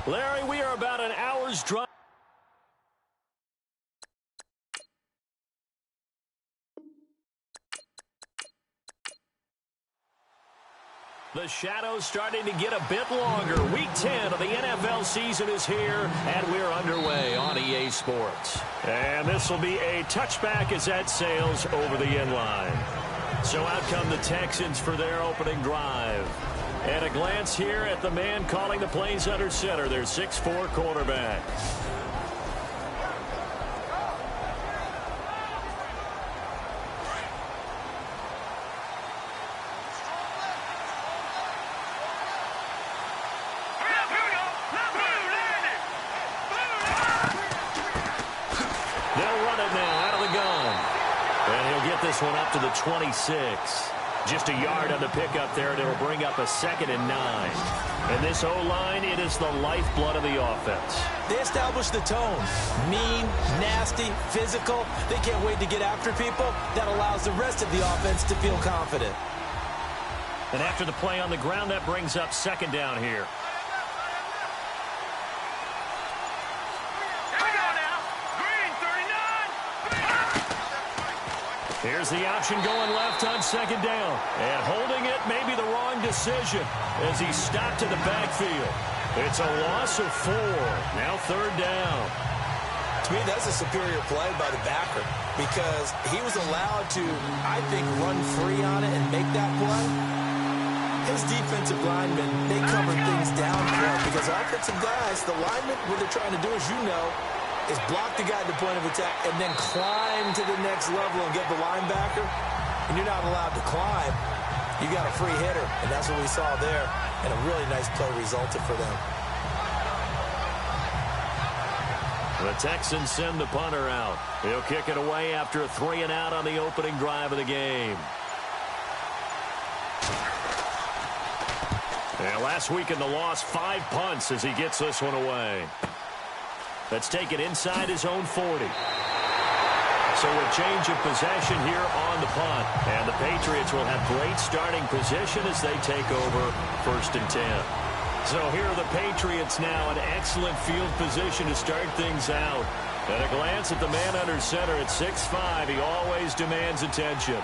Larry, we are about an hour's drive. The shadow's starting to get a bit longer. Week 10 of the NFL season is here, and we're underway on EA Sports. And this will be a touchback as that sails over the end line. So out come the Texans for their opening drive. And a glance here at the man calling the plays under center, their 6'4" quarterback. One up to the 26. Just a yard on the pickup there, and it'll bring up a 2nd and 9. And this O-line, it is the lifeblood of the offense. They establish the tone. Mean, nasty, physical. They can't wait to get after people. That allows the rest of the offense to feel confident. And after the play on the ground, that brings up 2nd down here. Here's the option going left on 2nd down. And holding it may be the wrong decision as he stopped in the backfield. It's a loss of 4. Now 3rd down. To me, that's a superior play by the backer because he was allowed to, I think, run free on it and make that play. His defensive linemen, they covered things down for him because offensive guys, the linemen, what they're trying to do, as you know, is block the guy at the point of attack and then climb to the next level and get the linebacker. And you're not allowed to climb. You got a free hitter, and that's what we saw there. And a really nice play resulted for them. The Texans send the punter out. He'll kick it away after a 3-and-out on the opening drive of the game. And last week in the loss, 5 punts as he gets this one away. Let's take it inside his own 40. So a change of possession here on the punt. And the Patriots will have great starting position as they take over 1st and 10. So here are the Patriots now in excellent field position to start things out. And a glance at the man under center at 6'5". He always demands attention.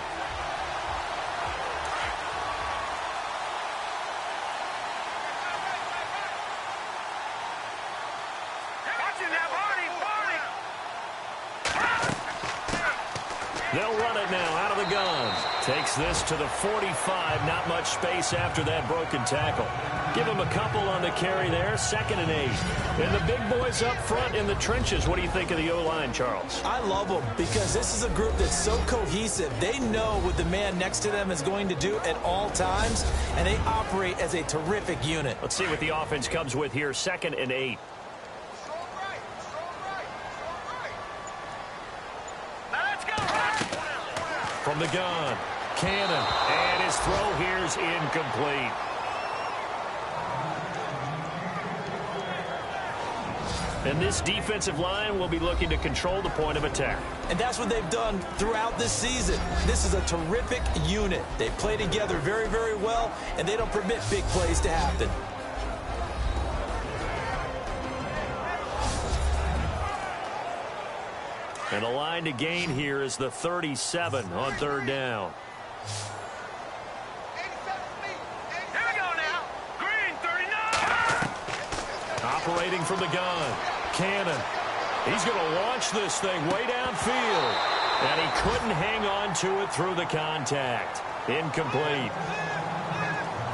They'll run it now out of the gun. Takes this to the 45. Not much space after that broken tackle. Give him a couple on the carry there. 2nd and 8. And the big boys up front in the trenches. What do you think of the O-line, Charles? I love them because this is a group that's so cohesive. They know what the man next to them is going to do at all times, and they operate as a terrific unit. Let's see what the offense comes with here. 2nd and 8. From the gun, Cannon, and his throw here is incomplete. And this defensive line will be looking to control the point of attack. And that's what they've done throughout this season. This is a terrific unit. They play together very, very well, and they don't permit big plays to happen. And the line to gain here is the 37 on 3rd down. Here we go now. Green, 39. Operating from the gun. Cannon. He's going to launch this thing way downfield. And he couldn't hang on to it through the contact. Incomplete.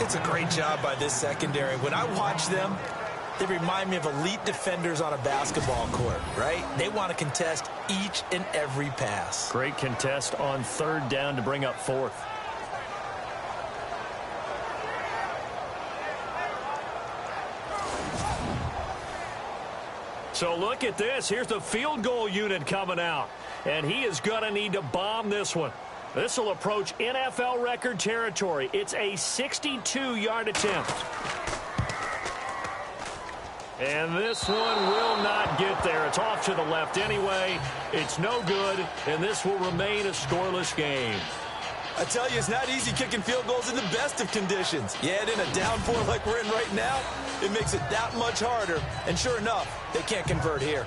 It's a great job by this secondary. When I watch them, they remind me of elite defenders on a basketball court, right? They want to contest each and every pass. Great contest on 3rd down to bring up 4th. So look at this. Here's the field goal unit coming out. And he is going to need to bomb this one. This will approach NFL record territory. It's a 62-yard attempt. And this one will not get there. It's off to the left anyway. It's no good, and this will remain a scoreless game. I tell you, it's not easy kicking field goals in the best of conditions. Yet in a downpour like we're in right now, it makes it that much harder. And sure enough, they can't convert here.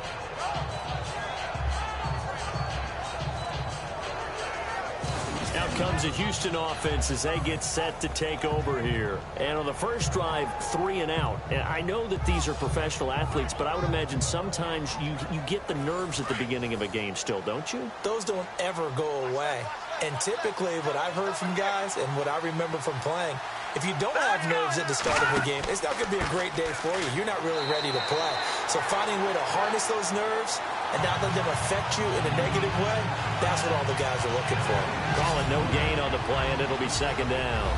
Out comes a Houston offense as they get set to take over here. And on the first drive, 3 and out. And I know that these are professional athletes, but I would imagine sometimes you get the nerves at the beginning of a game still, don't you? Those don't ever go away. And typically what I've heard from guys and what I remember from playing, if you don't have nerves at the start of a game, it's not going to be a great day for you. You're not really ready to play. So finding a way to harness those nerves and not let them affect you in a negative way, that's what all the guys are looking for. Call it no gain on the play, and it'll be second down.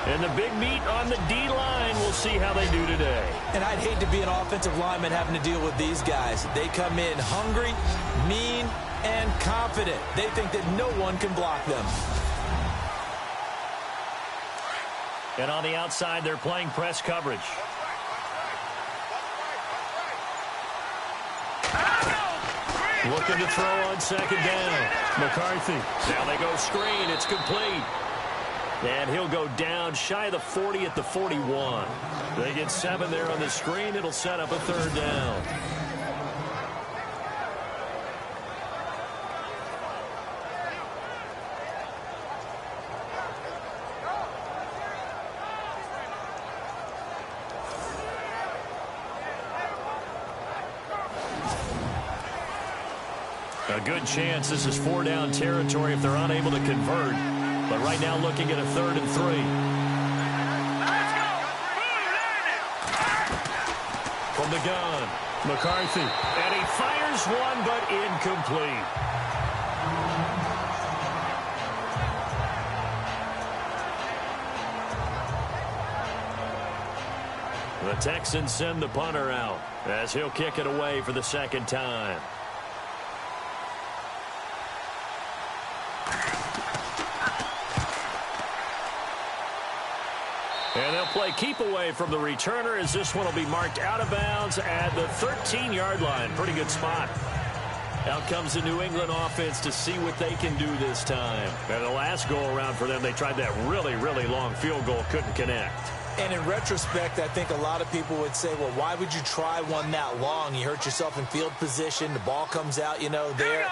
And the big meat on the D-line, we'll see how they do today. And I'd hate to be an offensive lineman having to deal with these guys. They come in hungry, mean, and confident. They think that no one can block them. And on the outside, they're playing press coverage. Looking to throw on second down. McCarthy. Now they go screen. It's complete. And he'll go down shy of the 40 at the 41. They get 7 there on the screen. It'll set up a third down. A good chance this is 4-down territory if they're unable to convert. But right now looking at a 3rd and 3. From the gun, McCarthy. And he fires one, but incomplete. The Texans send the punter out as he'll kick it away for the second time. And they'll play keep away from the returner as this one will be marked out of bounds at the 13-yard line. Pretty good spot. Out comes the New England offense to see what they can do this time. And the last go-around for them, they tried that really, really long field goal, couldn't connect. And in retrospect, I think a lot of people would say, well, why would you try one that long? You hurt yourself in field position. The ball comes out, there.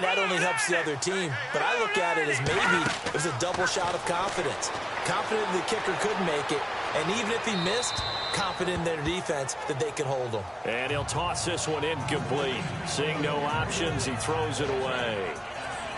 That only helps the other team. But I look at it as maybe it was a double shot of confidence. Confident the kicker could make it. And even if he missed, confident in their defense that they could hold him. And he'll toss this one incomplete. Seeing no options, he throws it away.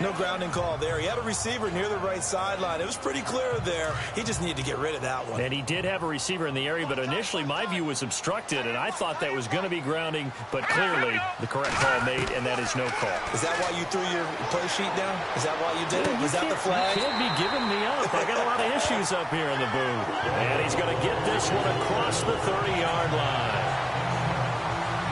No grounding call there. He had a receiver near the right sideline. It was pretty clear there. He just needed to get rid of that one. And he did have a receiver in the area, but initially my view was obstructed, and I thought that was going to be grounding, but clearly the correct call made, and that is no call. Is that why you threw your play sheet down? Is that why you did it? Was that the flag? You can't be giving me up. I got a lot of issues up here in the booth. And he's going to get this one across the 30-yard line.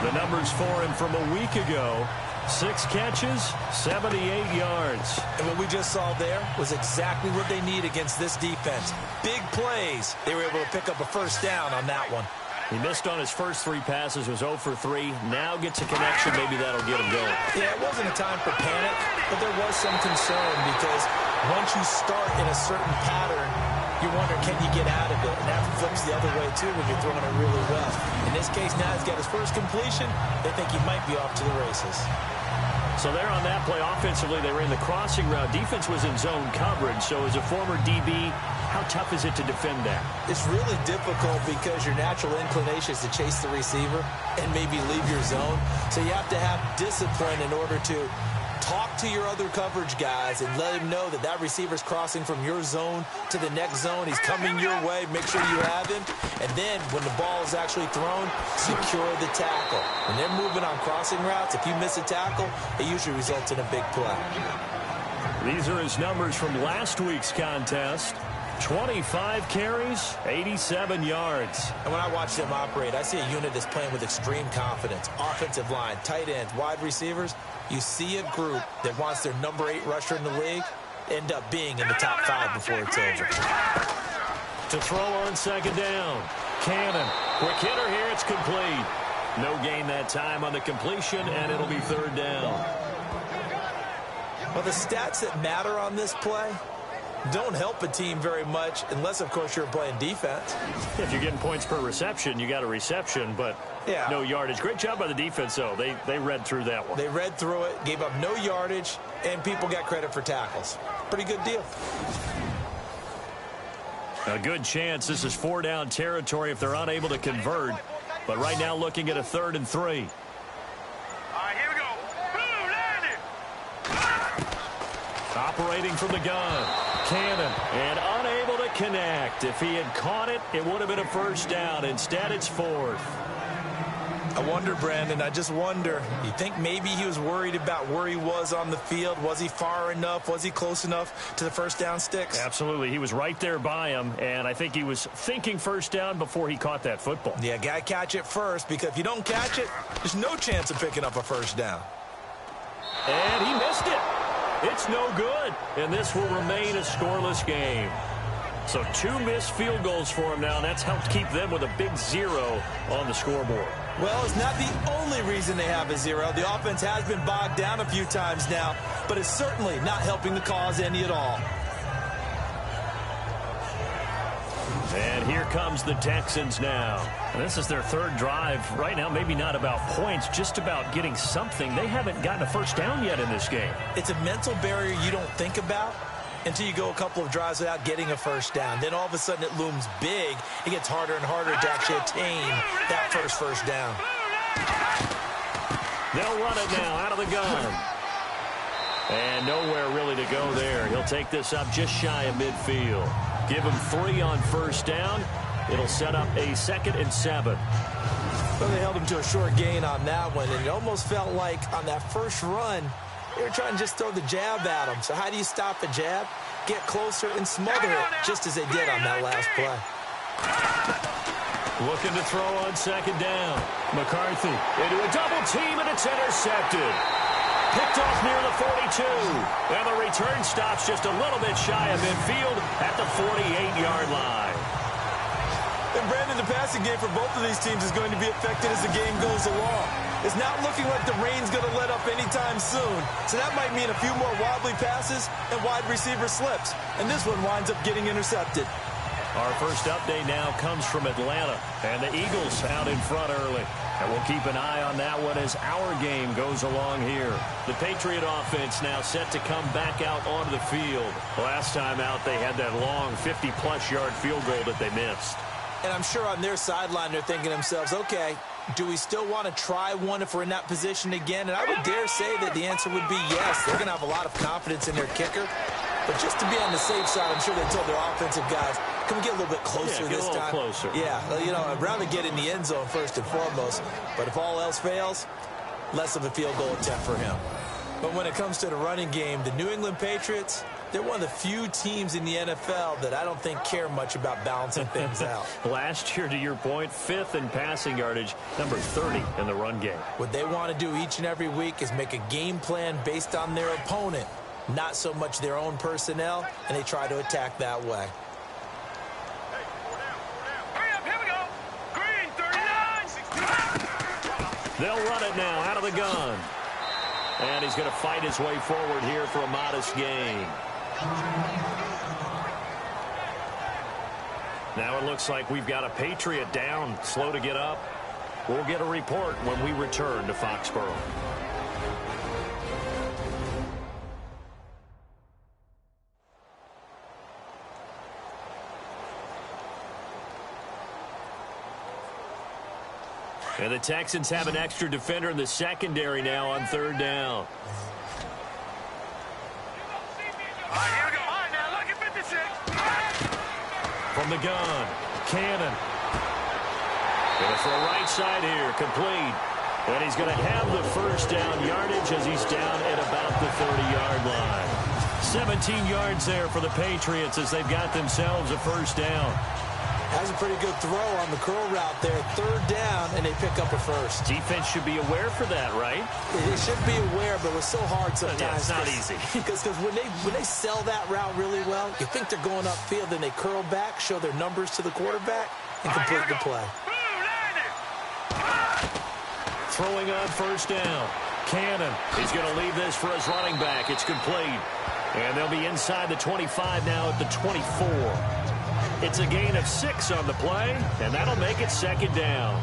The numbers for him from a week ago. 6 catches, 78 yards. And what we just saw there was exactly what they need against this defense. Big plays. They were able to pick up a first down on that one. He missed on his first 3 passes, was 0 for 3. Now gets a connection. Maybe that'll get him going. Yeah, it wasn't a time for panic, but there was some concern because once you start in a certain pattern, you wonder, can you get out of it? And that flips the other way, too, when you're throwing it really well. In this case, now he's got his first completion. They think he might be off to the races. So there on that play, offensively, they ran the crossing route. Defense was in zone coverage. So as a former DB, how tough is it to defend that? It's really difficult because your natural inclination is to chase the receiver and maybe leave your zone. So you have to have discipline in order to talk to your other coverage guys and let him know that that receiver's crossing from your zone to the next zone. He's coming your way. Make sure you have him. And then when the ball is actually thrown, secure the tackle. When they're moving on crossing routes, if you miss a tackle, it usually results in a big play. These are his numbers from last week's contest. 25 carries, 87 yards. And when I watch them operate, I see a unit that's playing with extreme confidence. Offensive line, tight ends, wide receivers. You see a group that wants their number 8 rusher in the league end up being in the top 5 before it's over. To throw on second down. Cannon. Quick hitter here. It's complete. No gain that time on the completion, and it'll be third down. Well, the stats that matter on this play, don't help a team very much unless, of course, you're playing defense. If you're getting points per reception, you got a reception, but no yardage. Great job by the defense, though. They read through that one. They read through it, gave up no yardage, and people got credit for tackles. Pretty good deal. A good chance this is 4-down territory if they're unable to convert. But right now looking at a 3rd and 3. All right, here we go. Boom, landed. Operating from the gun. Cannon. And unable to connect. If he had caught it, it would have been a 1st down. Instead, it's 4th. I wonder, Brandon, I just wonder, you think maybe he was worried about where he was on the field? Was he far enough? Was he close enough to the 1st down sticks? Absolutely. He was right there by him, and I think he was thinking 1st down before he caught that football. Yeah, got to catch it first, because if you don't catch it, there's no chance of picking up a 1st down. And he missed it. It's no good, and this will remain a scoreless game. So 2 missed field goals for him now, and that's helped keep them with a big 0 on the scoreboard. Well, it's not the only reason they have a 0. The offense has been bogged down a few times now, but it's certainly not helping the cause any at all. And here comes the Texans now. And this is their 3rd drive. Right now, maybe not about points, just about getting something. They haven't gotten a 1st down yet in this game. It's a mental barrier you don't think about until you go a couple of drives without getting a 1st down. Then all of a sudden it looms big. It gets harder and harder to actually attain that first down. They'll run it now out of the gun. And nowhere really to go there. He'll take this up just shy of midfield. Give him 3 on 1st down. It'll set up a 2nd and 7. Well, they held him to a short gain on that one, and it almost felt like on that first run, they were trying to just throw the jab at him. So how do you stop a jab? Get closer and smother it, just as they did on that last play. Looking to throw on 2nd down. McCarthy into a double team, and it's intercepted. Picked off near the 42. And the return stops just a little bit shy of midfield at the 48-yard line. And Brandon, the passing game for both of these teams is going to be affected as the game goes along. It's not looking like the rain's going to let up anytime soon. So that might mean a few more wobbly passes and wide receiver slips. And this one winds up getting intercepted. Our first update now comes from Atlanta. And the Eagles out in front early. And we'll keep an eye on that one as our game goes along here. The Patriot offense now set to come back out onto the field. Last time out, they had that long 50-plus yard field goal that they missed. And I'm sure on their sideline, they're thinking to themselves, okay, do we still want to try one if we're in that position again? And I would dare say that the answer would be yes. They're going to have a lot of confidence in their kicker. But just to be on the safe side, I'm sure they told their offensive guys, can we get a little bit closer this time? Closer. Yeah, you know, I'd rather get in the end zone first and foremost. But if all else fails, less of a field goal attempt for him. But when it comes to the running game, the New England Patriots, they're one of the few teams in the NFL that I don't think care much about balancing things out. Last year, to your point, 5th in passing yardage, number 30 in the run game. What they want to do each and every week is make a game plan based on their opponent, not so much their own personnel, and they try to attack that way. Hurry up, here we go. Green, 39. They'll run it now out of the gun. And he's going to fight his way forward here for a modest gain. Now it looks like we've got a Patriot down, slow to get up. We'll get a report when we return to Foxborough. And the Texans have an extra defender in the secondary now on 3rd down. All right, here we go. All right, now look at 56. From the gun, Cannon. Going to throw right side here, complete. And he's going to have the 1st down yardage as he's down at about the 30-yard line. 17 yards there for the Patriots as they've got themselves a 1st down. Has a pretty good throw on the curl route there. 3rd down, and they pick up a 1st. Defense should be aware for that, right? They should be aware, but it's so hard sometimes. Yeah, it's not easy. Because when they sell that route really well, you think they're going upfield, then they curl back, show their numbers to the quarterback, and complete the play. Throwing on 1st down. Cannon. He's going to leave this for his running back. It's complete. And they'll be inside the 25 now at the 24. It's a gain of 6 on the play, and that'll make it second down.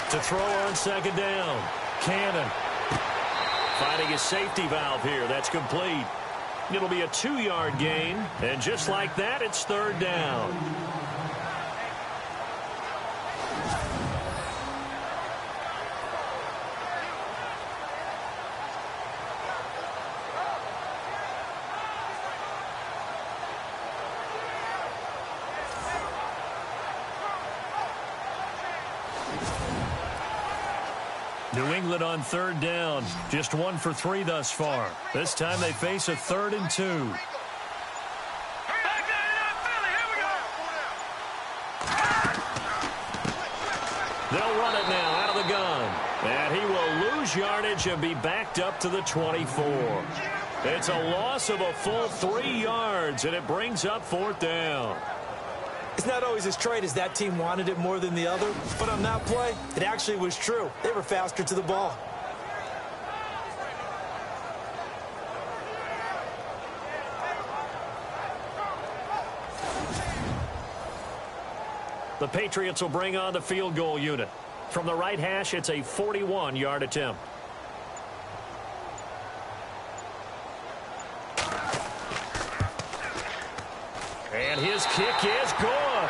To throw on second down, Cannon. Finding his safety valve here. That's complete. It'll be a 2-yard gain, and just like that, it's third down. New England on third down. Just 1 for 3 thus far. This time they face a 3rd and 2. They'll run it now out of the gun. And he will lose yardage and be backed up to the 24. It's a loss of a full 3 yards, and it brings up 4th down. It's not always as straight as that team wanted it more than the other, but on that play, it actually was true. They were faster to the ball. The Patriots will bring on the field goal unit. From the right hash, it's a 41-yard attempt. And his kick is good.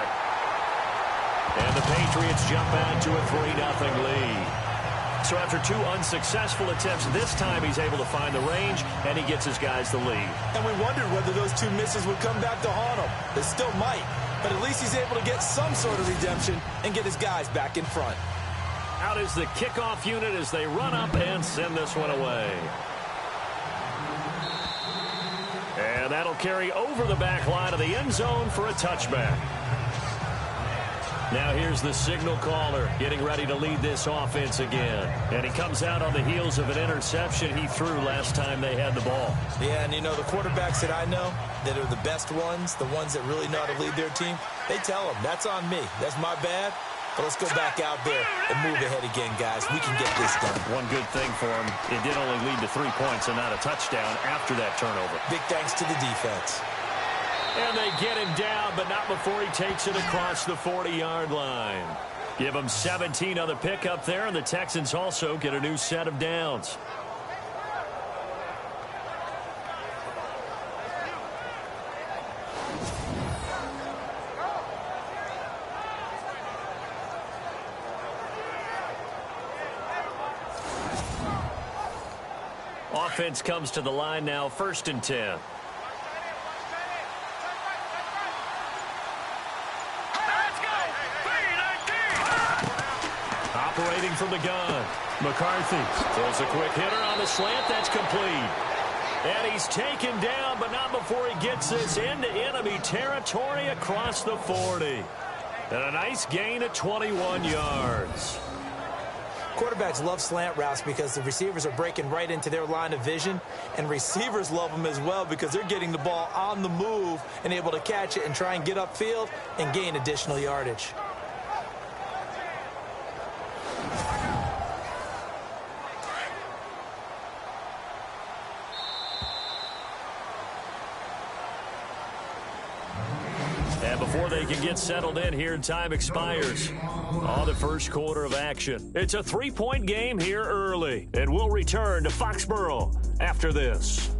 And the Patriots jump out to a 3-0 lead. So after 2 unsuccessful attempts, this time he's able to find the range, and he gets his guys the lead. And we wondered whether those 2 misses would come back to haunt him. They still might, but at least he's able to get some sort of redemption and get his guys back in front. Out is the kickoff unit as they run up and send this one away. And that'll carry over the back line of the end zone for a touchback. Now here's the signal caller getting ready to lead this offense again. And he comes out on the heels of an interception he threw last time they had the ball. Yeah, and you know, the quarterbacks that I know that are the best ones, the ones that really know how to lead their team, they tell them, that's on me. That's my bad. But let's go back out there and move ahead again, guys. We can get this done. One good thing for him, it did only lead to 3 points and not a touchdown after that turnover. Big thanks to the defense. And they get him down, but not before he takes it across the 40-yard line. Give him 17 on the pickup there, and the Texans also get a new set of downs. Offense comes to the line now, 1st and 10. Operating from the gun. McCarthy throws a quick hitter on the slant. That's complete. And he's taken down, but not before he gets this into enemy territory across the 40. And a nice gain of 21 yards. Quarterbacks love slant routes because the receivers are breaking right into their line of vision, and receivers love them as well because they're getting the ball on the move and able to catch it and try and get upfield and gain additional yardage. And before they can get settled in here, time expires on the first quarter of action. It's a 3-point game here early, and we'll return to Foxborough after this.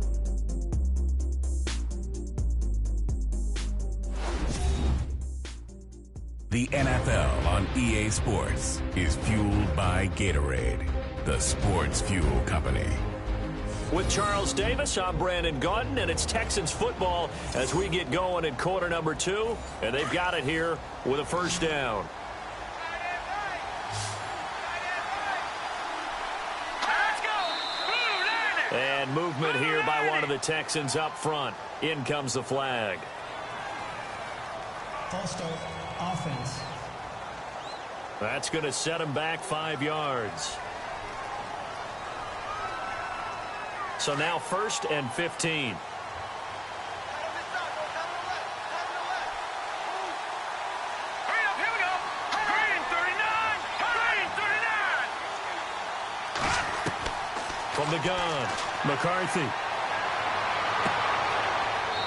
The NFL on EA Sports is fueled by Gatorade, the sports fuel company. With Charles Davis, I'm Brandon Gaudin, and it's Texans football as we get going in quarter number 2, and they've got it here with a 1st down. And movement here by one of the Texans up front. In comes the flag. False start, offense. That's going to set him back 5 yards. So now 1st and 15. from the gun. McCarthy.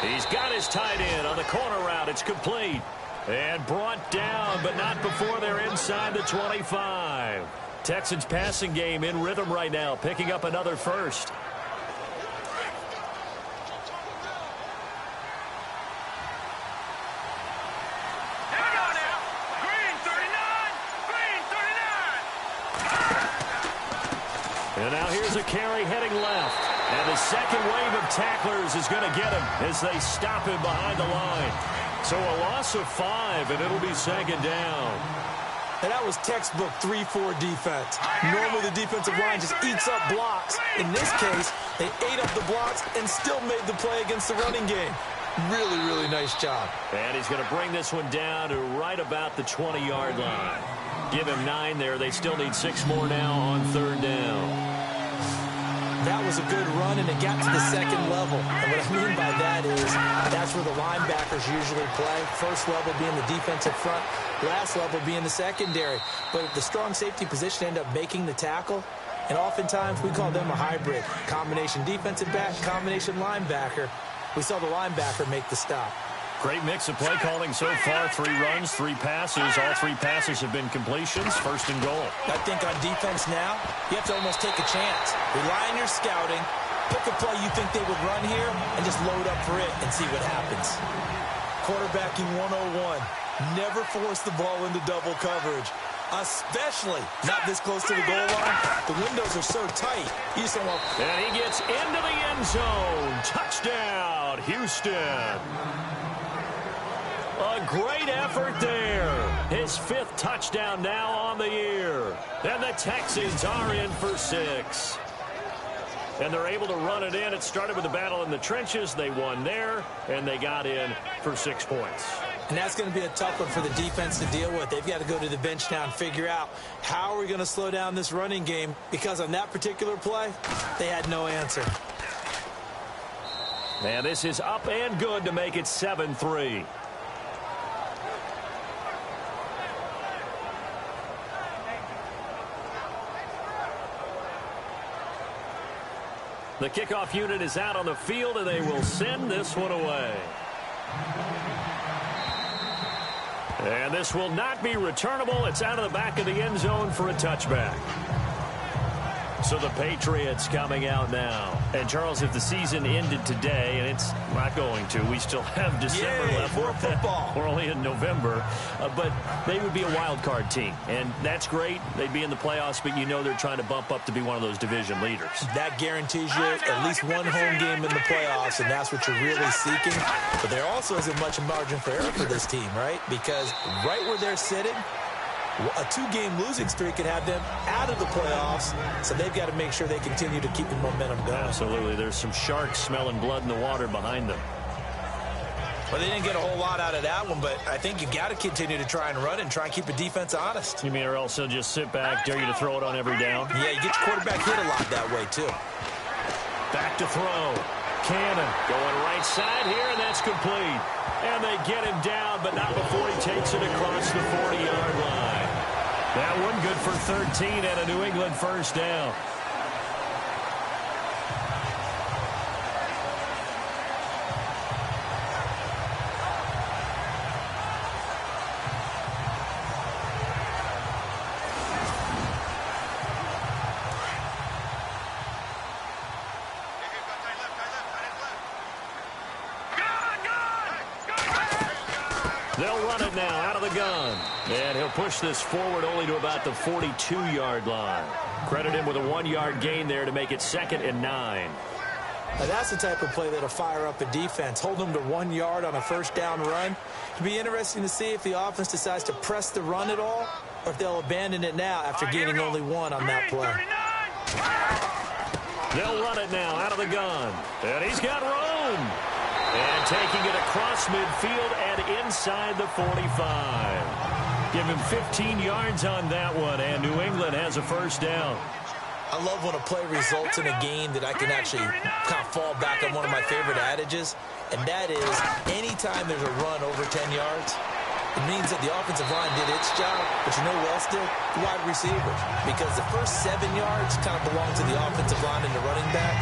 He's got his tight end on the corner route. It's complete. And brought down, but not before they're inside the 25. Texans passing game in rhythm right now, picking up another first. And now here's a carry heading left. And the second wave of tacklers is going to get him as they stop him behind the line. So a loss of 5, and it'll be second down. And that was textbook 3-4 defense. Normally the defensive line just eats up blocks. In this case, they ate up the blocks and still made the play against the running game. Really, really nice job. And he's going to bring this one down to right about the 20-yard line. Give him 9 there. They still need 6 more now on third down. That was a good run, and it got to the second level. And what I mean by that is that's where the linebackers usually play. First level being the defensive front, last level being the secondary. But the strong safety position ended up making the tackle, and oftentimes we call them a hybrid. Combination defensive back, combination linebacker. We saw the linebacker make the stop. Great mix of play calling so far. 3 runs, 3 passes. All 3 passes have been completions. First and goal. I think on defense now, you have to almost take a chance. Rely on your scouting. Pick a play you think they would run here and just load up for it and see what happens. Quarterbacking 101. Never force the ball into double coverage. Especially not this close to the goal line. The windows are so tight. You just don't want... And he gets into the end zone. Touchdown, Houston. A great effort there. His 5th touchdown now on the year. And the Texans are in for 6. And they're able to run it in. It started with a battle in the trenches. They won there, and they got in for 6 points. And that's going to be a tough one for the defense to deal with. They've got to go to the bench now and figure out how are we going to slow down this running game, because on that particular play, they had no answer. And this is up and good to make it 7-3. The kickoff unit is out on the field, and they will send this one away. And this will not be returnable. It's out of the back of the end zone for a touchback. So the Patriots coming out now. And, Charles, if the season ended today, and it's not going to, we still have December left. More football. We're only in November. But they would be a wild card team. And that's great. They'd be in the playoffs, but you know they're trying to bump up to be one of those division leaders. That guarantees you at least one home game in the playoffs, and that's what you're really seeking. But there also isn't much margin for error for this team, right? Because right where they're sitting, a 2-game losing streak could have them out of the playoffs, so they've got to make sure they continue to keep the momentum going. Absolutely. There's some sharks smelling blood in the water behind them. Well, they didn't get a whole lot out of that one, but I think you got to continue to try and run and try and keep the defense honest. You mean or else they'll just sit back, dare you to throw it on every down? Yeah, you get your quarterback hit a lot that way, too. Back to throw. Cannon going right side here, and that's complete. And they get him down, but not before he takes it across the 40-yard line. That one good for 13 and a New England first down. They'll run it now out of the gun. And he'll push this forward only to about the 42-yard line. Credit him with a 1-yard gain there to make it 2nd and 9. Now that's the type of play that'll fire up a defense. Hold them to 1 yard on a first down run. It'll be interesting to see if the offense decides to press the run at all, or if they'll abandon it now after gaining only 1 on that play. They'll run it now out of the gun. And he's got room. And taking it across midfield and inside the 45. Give him 15 yards on that one, and New England has a first down. I love when a play results in a game that I can actually kind of fall back on one of my favorite adages, and that is anytime there's a run over 10 yards, It means that the offensive line did its job, but you know who else did? The wide receivers. Because the first 7 yards kind of belong to the offensive line and the running back.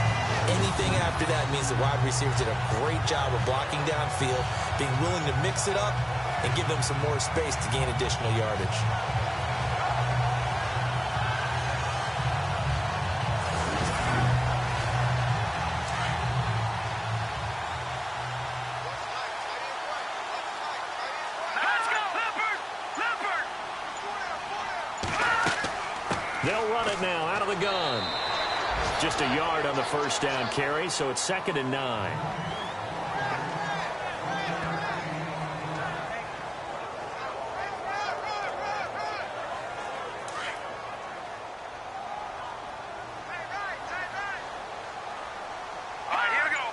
Anything after that means the wide receivers did a great job of blocking downfield, being willing to mix it up, and give them some more space to gain additional yardage. They'll run it now out of the gun. Just a yard on the first down carry, so it's 2nd and 9. All right, here we go.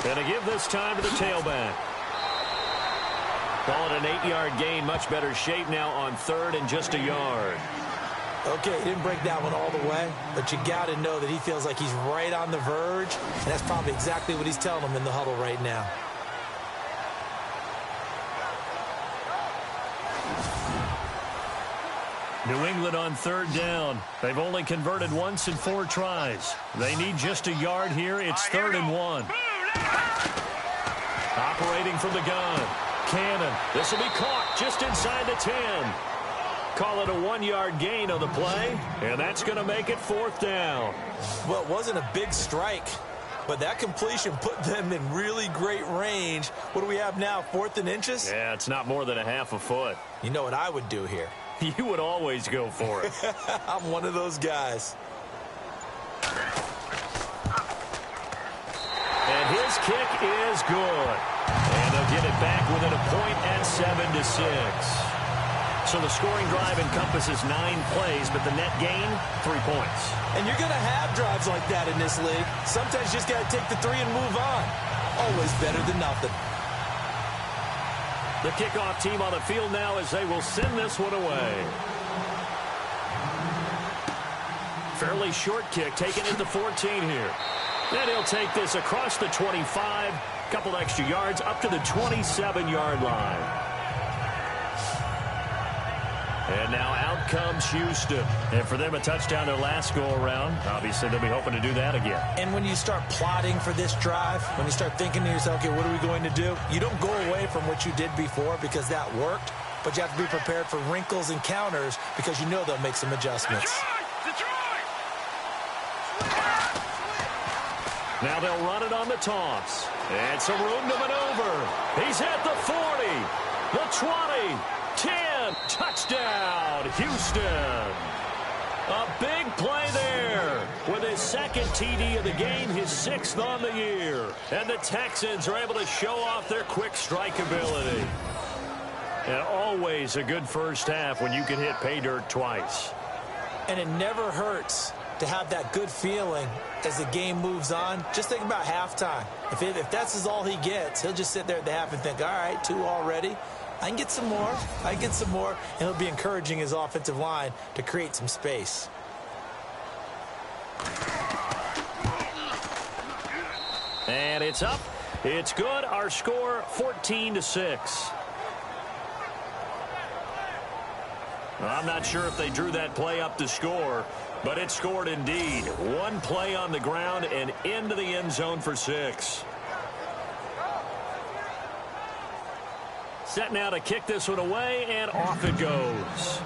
3-19. And to give this time to the tailback. Call it an 8-yard gain. Much better shape now on 3rd and just a yard. Okay, he didn't break that one all the way, but you got to know that he feels like he's right on the verge, and that's probably exactly what he's telling them in the huddle right now. New England on 3rd down. They've only converted once in 4 tries. They need just a yard here. It's 3rd and 1. Operating from the gun. Cannon. This will be caught just inside the 10. Call it a 1-yard gain on the play, and that's going to make it 4th down. Well, it wasn't a big strike, but that completion put them in really great range. What do we have now, 4th and inches? Yeah, it's not more than a half a foot. You know what I would do here? You would always go for it. I'm one of those guys. And his kick is good. And they'll get it back within a point at 7-6. So the scoring drive encompasses 9 plays, but the net gain, 3 points. And you're going to have drives like that in this league. Sometimes you just got to take the 3 and move on. Always better than nothing. The kickoff team on the field now as they will send this one away. Fairly short kick, taken at the 14 here. And he'll take this across the 25, couple extra yards up to the 27-yard line. And now out comes Houston. And for them, a touchdown their last go-around. Obviously, they'll be hoping to do that again. And when you start plotting for this drive, when you start thinking to yourself, okay, what are we going to do? You don't go away from what you did before because that worked, but you have to be prepared for wrinkles and counters because you know they'll make some adjustments. Now they'll run it on the toss. And some room to maneuver. He's at the 40, the 20, 10, touchdown, Houston. A big play there with his 2nd TD of the game, his 6th on the year. And the Texans are able to show off their quick strike ability. And always a good first half when you can hit pay dirt twice. And it never hurts to have that good feeling as the game moves on. Just think about halftime. If that's all he gets, he'll just sit there at the half and think, all right, 2 already. I can get some more. I can get some more. And he'll be encouraging his offensive line to create some space. And it's up. It's good. Our score, 14-6. I'm not sure if they drew that play up to score, but it scored indeed. 1 play on the ground and into the end zone for 6. Set now to kick this one away, and off it goes.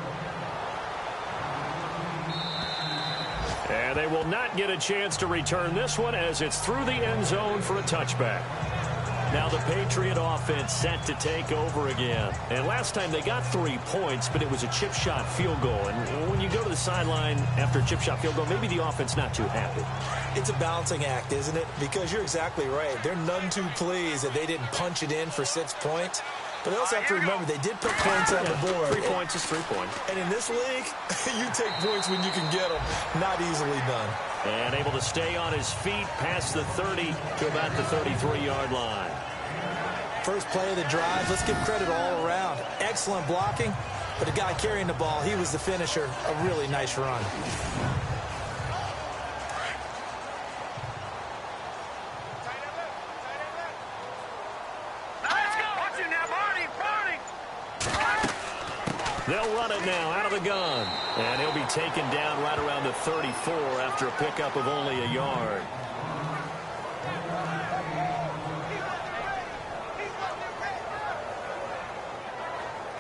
And they will not get a chance to return this one as it's through the end zone for a touchback. Now the Patriot offense set to take over again. And last time they got 3 points, but it was a chip shot field goal. And when you go to the sideline after a chip shot field goal, maybe the offense not too happy. It's a balancing act, isn't it? Because you're exactly right. They're none too pleased that they didn't punch it in for 6 points. But they also have to remember they did put points on the board. 3 points is 3 points. And in this league, you take points when you can get them. Not easily done. And able to stay on his feet past the 30 to about the 33-yard line. First play of the drive. Let's give credit all around. Excellent blocking. But the guy carrying the ball, he was the finisher. A really nice run. They'll run it now out of the gun. And he'll be taken down right around the 34 after a pickup of only a yard.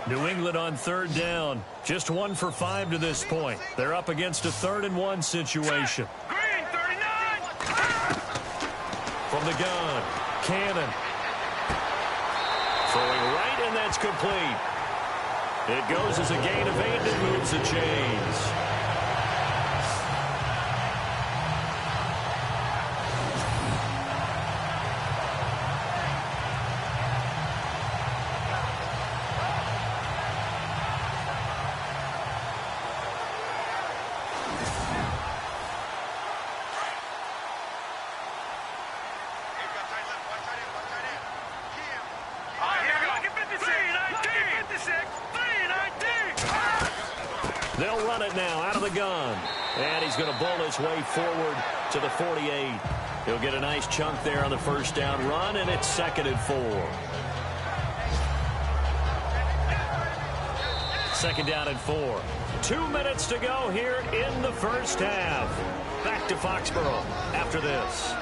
New England on third down. Just 1 for 5 to this point. They're up against a 3rd-and-1 situation. Green, 39. From the gun, Cannon. Throwing right, and that's complete. It goes as a gain of 8 and moves the chains. They'll run it now out of the gun. And he's going to bowl his way forward to the 48. He'll get a nice chunk there on the first down run, and it's 2nd and 4. 2nd down and 4. 2 minutes to go here in the first half. Back to Foxborough after this.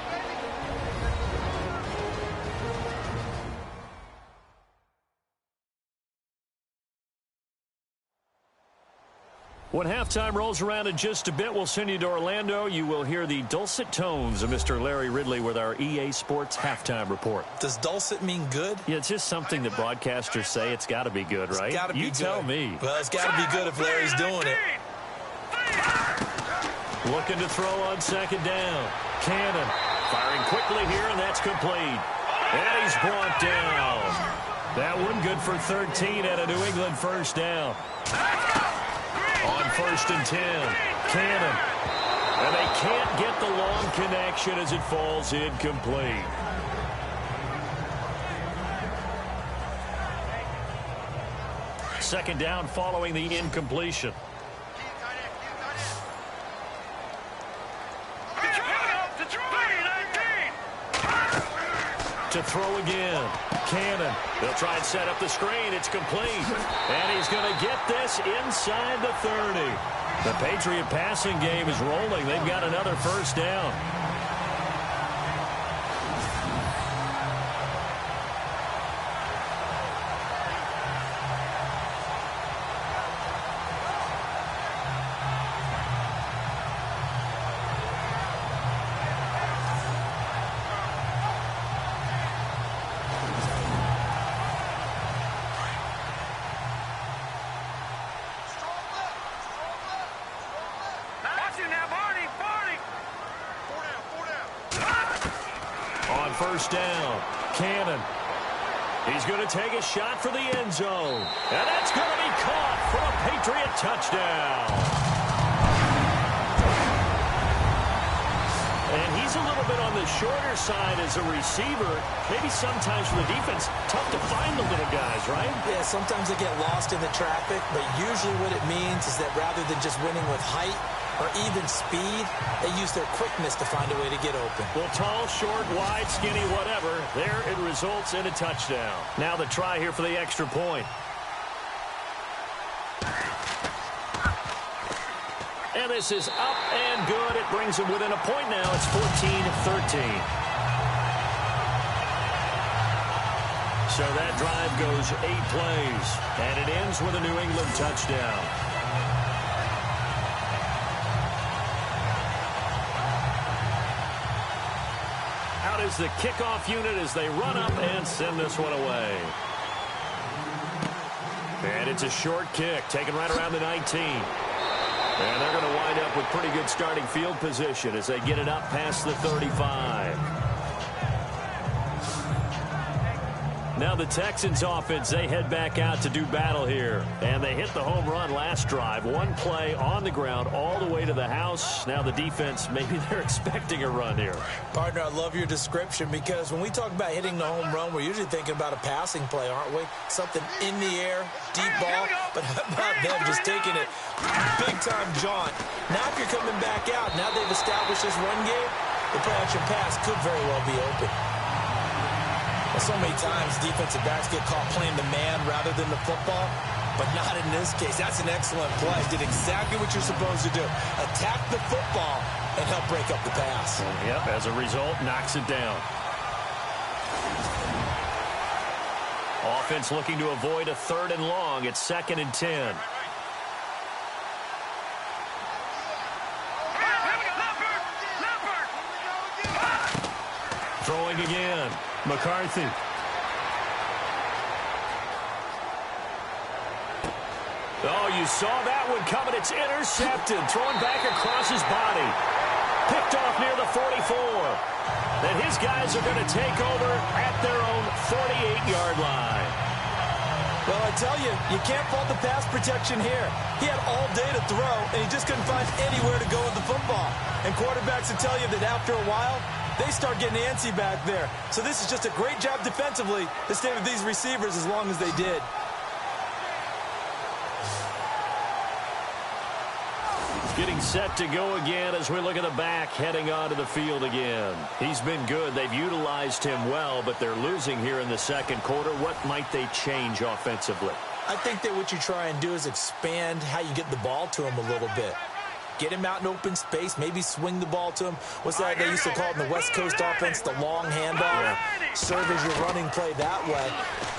When halftime rolls around in just a bit, we'll send you to Orlando. You will hear the dulcet tones of Mr. Larry Ridley with our EA Sports halftime report. Does dulcet mean good? Yeah, it's just something that broadcasters say. It's got to be good, right? It's got to be good. You tell me. Well, it's got to be good if Larry's doing it. Looking to throw on 2nd down. Cannon firing quickly here, and that's complete. And he's brought down. That one good for 13 at a New England first down. On 1st and 10, Cannon. And they can't get the long connection as it falls incomplete. Second down following the incompletion. To throw again. Cannon. They'll try and set up the screen. It's complete. And he's going to get this inside the 30. The Patriot passing game is rolling. They've got another first down. First down. Cannon. He's going to take a shot for the end zone. And that's going to be caught for a Patriot touchdown. And he's a little bit on the shorter side as a receiver. Maybe sometimes for the defense, tough to find the little guys, right? Yeah, sometimes they get lost in the traffic, but usually what it means is that rather than just winning with height or even speed, they use their quickness to find a way to get open. Well, tall, short, wide, skinny, whatever, there it results in a touchdown. Now the try here for the extra point. And this is up and good. It brings them within a point now. It's 14-13. So that drive goes 8 plays, and it ends with a New England touchdown. Out is the kickoff unit as they run up and send this one away. And it's a short kick, taken right around the 19. And they're going to wind up with pretty good starting field position as they get it up past the 35. Now the Texans offense, they head back out to do battle here. And they hit the home run last drive. One play on the ground all the way to the house. Now the defense, maybe they're expecting a run here. Partner, I love your description because when we talk about hitting the home run, we're usually thinking about a passing play, aren't we? Something in the air, deep ball. But how about them just taking it big-time jaunt? Now if you're coming back out, now they've established this run game, the play-action pass could very well be open. So many times defensive backs get caught playing the man rather than the football. but not in this case. That's an excellent play. Did exactly what you're supposed to do. Attack the football and help break up the pass. Yep, as a result, knocks it down. Offense looking to avoid a 3rd and long. It's 2nd and 10. Throwing again. McCarthy. Oh, you saw that one coming. It's intercepted. Throwing back across his body. Picked off near the 44. Then his guys are going to take over at their own 48-yard line. Well, I tell you, you can't fault the pass protection here. He had all day to throw, and he just couldn't find anywhere to go with the football. And quarterbacks will tell you that after a while, they start getting antsy back there. So this is just a great job defensively to stay with these receivers as long as they did. Getting set to go again as we look at the back heading onto the field again. He's been good. They've utilized him well, but they're losing here in the 2nd quarter. What might they change offensively? I think that what you try and do is expand how you get the ball to him a little bit. Get him out in open space, maybe swing the ball to him. What's that they used to call it in the West Coast offense, the long handoff? Serve as your running play that way,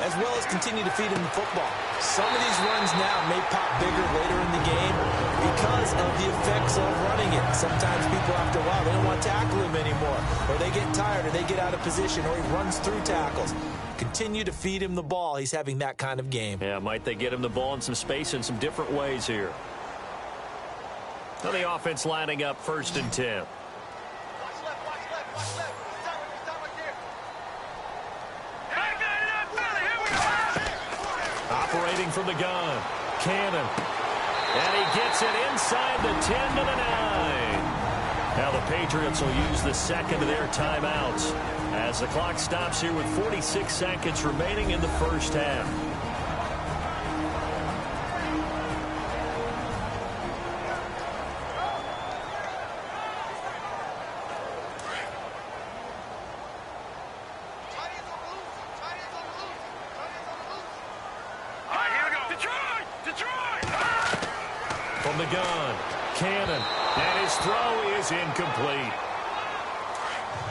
as well as continue to feed him the football. Some of these runs now may pop bigger later in the game because of the effects of running it. Sometimes people, after a while, they don't want to tackle him anymore, or they get tired, or they get out of position, or he runs through tackles. Continue to feed him the ball. He's having that kind of game. Yeah, might they get him the ball in some space in some different ways here? Now the offense lining up 1st and 10. Operating from the gun. Cannon. And he gets it inside the 10 to the 9. Now the Patriots will use the 2nd of their timeouts as the clock stops here with 46 seconds remaining in the 1st half. From the gun, Cannon, and his throw is incomplete.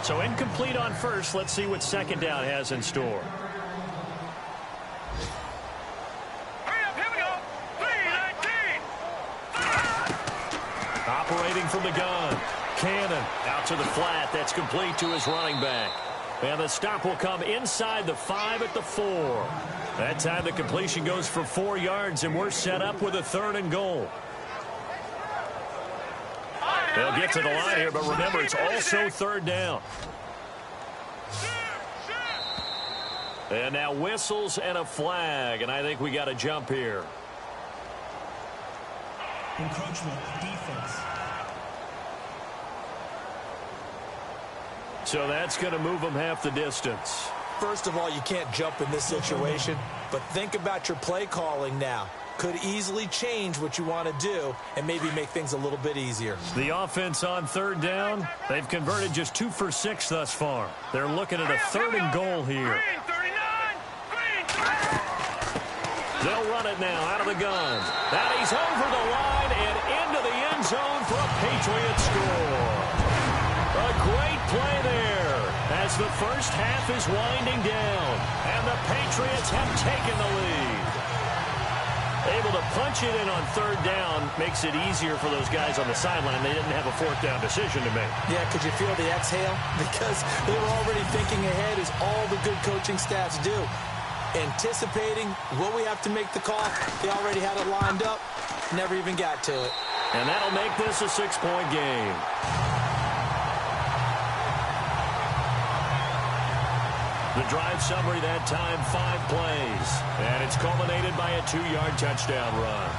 So incomplete on 1st. Let's see what 2nd down has in store. Hurry up, here we go. 3-19. Operating from the gun, Cannon out to the flat. That's complete to his running back. And the stop will come inside the 5 at the 4. That time the completion goes for 4 yards, and we're set up with a 3rd and goal. They'll get to the line here, but remember, it's also 3rd down. And now whistles and a flag, and I think we got a jump here. Encroachment, defense. So that's going to move them half the distance. First of all, you can't jump in this situation, but think about your play calling now. Could easily change what you want to do and maybe make things a little bit easier. The offense on 3rd down, they've converted just 2 for 6 thus far. They're looking at a 3rd and goal here. They'll run it now out of the gun. Now he's over the line and into the end zone for a Patriots score. A great play there as the 1st half is winding down and the Patriots have taken the lead. Able to punch it in on 3rd down makes it easier for those guys on the sideline. They didn't have a 4th down decision to make. Yeah, could you feel the exhale? Because they were already thinking ahead, as all the good coaching staffs do. Anticipating what we have to make the call. They already had it lined up. Never even got to it. And that'll make this a 6-point game. The drive summary that time, 5 plays. And it's culminated by a 2-yard touchdown run.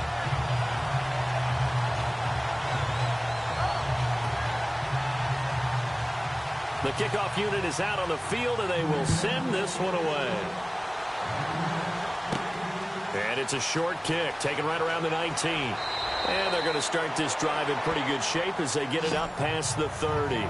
The kickoff unit is out on the field, and they will send this one away. And it's a short kick, taken right around the 19. And they're going to start this drive in pretty good shape as they get it up past the 30.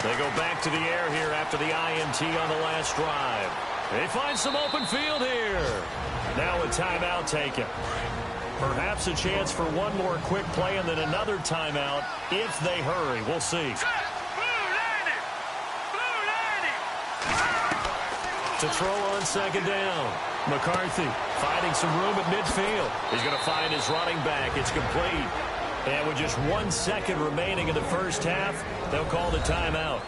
They go back to the air here after the INT on the last drive. They find some open field here. Now a timeout taken. Perhaps a chance for one more quick play and then another timeout if they hurry. We'll see. To throw on second down. McCarthy finding some room at midfield. He's going to find his running back. It's complete. And with just 1 second remaining in the first half, they'll call the timeout.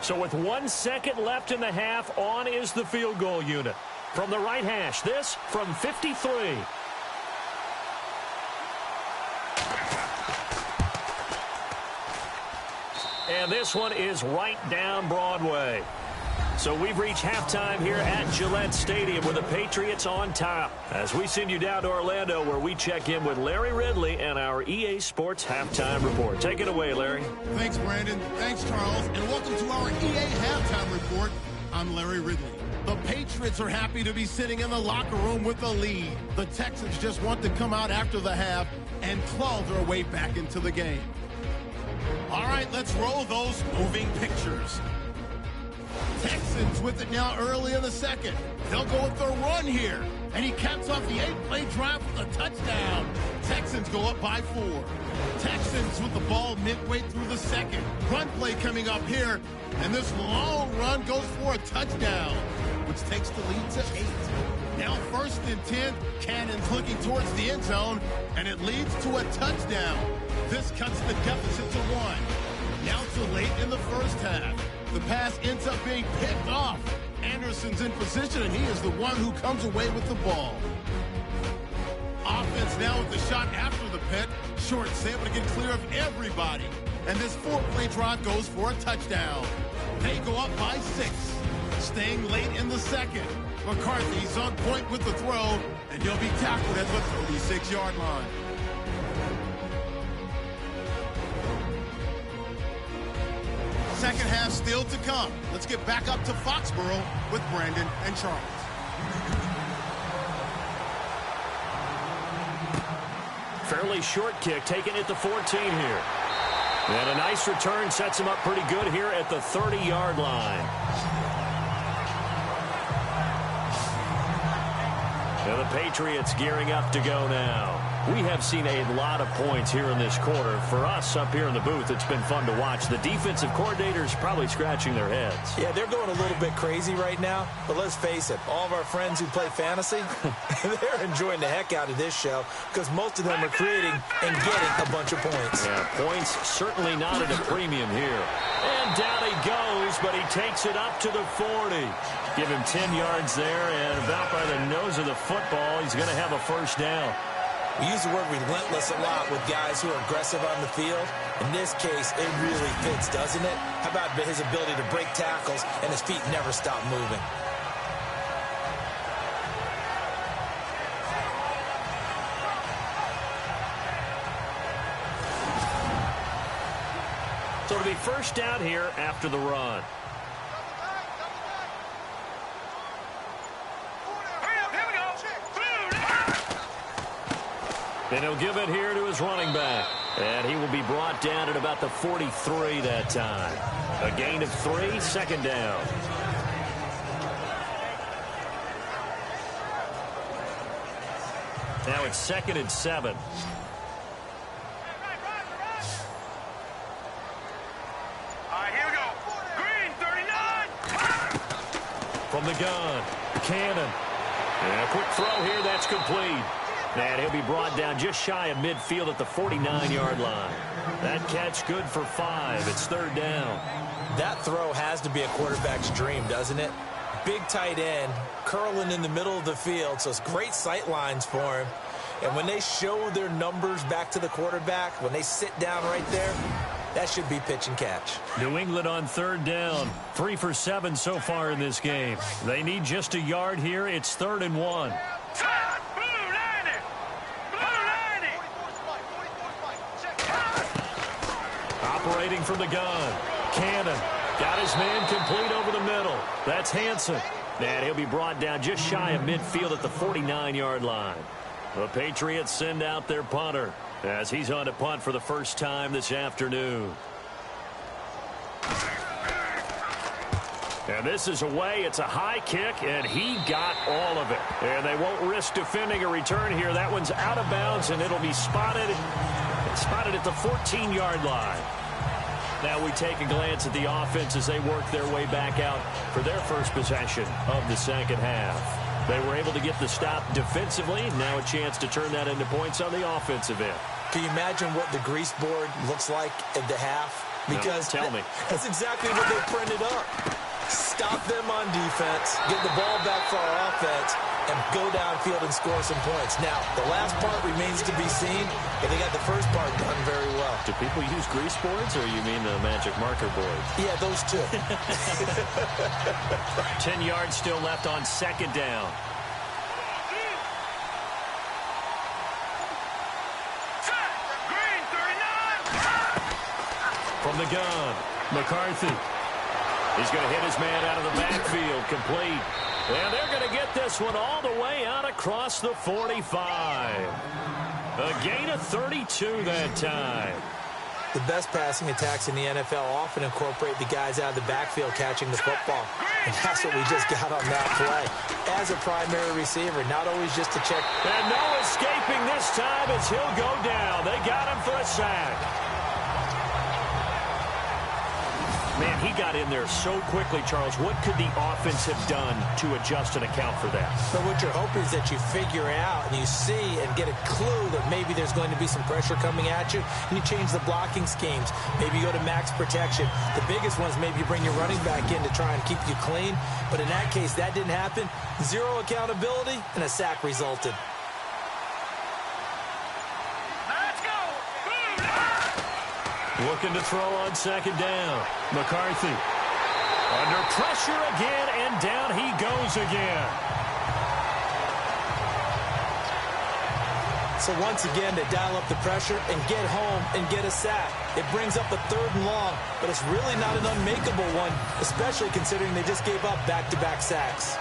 So with 1 second left in the half, on is the field goal unit. From the right hash, this from 53. And this one is right down Broadway. So we've reached halftime here at Gillette Stadium with the Patriots on top. As we send you down to Orlando where we check in with Larry Ridley and our EA Sports Halftime Report. Take it away, Larry. Thanks, Brandon. Thanks, Charles. And welcome to our EA Halftime Report. I'm Larry Ridley. The Patriots are happy to be sitting in the locker room with the lead. The Texans just want to come out after the half and claw their way back into the game. All right, let's roll those moving pictures. Texans with it now early in the second. They'll go with their run here. And he caps off the 8-play drive with a touchdown. Texans go up by 4. Texans with the ball midway through the second. Run play coming up here. And this long run goes for a touchdown, which takes the lead to 8. Now 1st and 10. Cannon's looking towards the end zone. And it leads to a touchdown. This cuts the deficit to 1. Now to late in the first half. The pass ends up being picked off. Anderson's in position, and he is the one who comes away with the ball. Offense now with the shot after the pit. Short's able to get clear of everybody. And this 4-play drive goes for a touchdown. They go up by 6. Staying late in the second. McCarthy's on point with the throw, and he'll be tackled at the 36-yard line. Second half still to come. Let's get back up to Foxborough with Brandon and Charles. Fairly short kick taken at the 14 here. And a nice return sets him up pretty good here at the 30-yard line. And the Patriots gearing up to go now. We have seen a lot of points here in this quarter. For us up here in the booth, it's been fun to watch. The defensive coordinators probably scratching their heads. Yeah, they're going a little bit crazy right now. But let's face it, all of our friends who play fantasy, they're enjoying the heck out of this show because most of them are creating and getting a bunch of points. Yeah, points certainly not at a premium here. And down he goes, but he takes it up to the 40. Give him 10 yards there, and about by the nose of the football, he's going to have a first down. We use the word relentless a lot with guys who are aggressive on the field. In this case, it really fits, doesn't it? How about his ability to break tackles and his feet never stop moving? So it'll be first down here after the run. And he'll give it here to his running back. And he will be brought down at about the 43 that time. A gain of 3, second down. Now it's 2nd and 7. From the gun, Cannon. And a quick throw here, that's complete. And he'll be brought down just shy of midfield at the 49-yard line. That catch good for 5. It's 3rd down. That throw has to be a quarterback's dream, doesn't it? Big tight end, curling in the middle of the field, so it's great sight lines for him. And when they show their numbers back to the quarterback, when they sit down right there, that should be pitch and catch. New England on 3rd down. 3 for 7 so far in this game. They need just a yard here. It's 3rd and 1. Operating from the gun. Cannon got his man complete over the middle. That's Hanson. And he'll be brought down just shy of midfield at the 49-yard line. The Patriots send out their punter as he's on to punt for the first time this afternoon. And this is away. It's a high kick, and he got all of it. And they won't risk defending a return here. That one's out of bounds, and it'll be spotted at the 14-yard line. Now we take a glance at the offense as they work their way back out for their first possession of the second half. They were able to get the stop defensively. Now a chance to turn that into points on the offensive end. Can you imagine what the grease board looks like at the half? Because no, tell me. That's exactly what they printed up. Stop them on defense, get the ball back for our offense, and go downfield and score some points. Now, the last part remains to be seen, but they got the first part done very well. Do people use grease boards, or you mean the magic marker boards? Yeah, those two. 10 yards still left on second down. Green 39. From the gun, McCarthy. He's going to hit his man out of the backfield, complete. And they're going to get this one all the way out across the 45. A gain of 32 that time. The best passing attacks in the NFL often incorporate the guys out of the backfield catching the football. And that's what we just got on that play. As a primary receiver, not always just to check. And no escaping this time as he'll go down. They got him for a sack. Man, he got in there so quickly, Charles. What could the offense have done to adjust and account for that? But what you're hoping is that you figure out and you see and get a clue that maybe there's going to be some pressure coming at you, and you change the blocking schemes. Maybe you go to max protection. The biggest ones, maybe you bring your running back in to try and keep you clean. But in that case, that didn't happen. Zero accountability, and a sack resulted. Looking to throw on second down. McCarthy. Under pressure again, and down he goes again. So once again, they dial up the pressure and get home and get a sack. It brings up a 3rd and long, but it's really not an unmakeable one, especially considering they just gave up back-to-back sacks.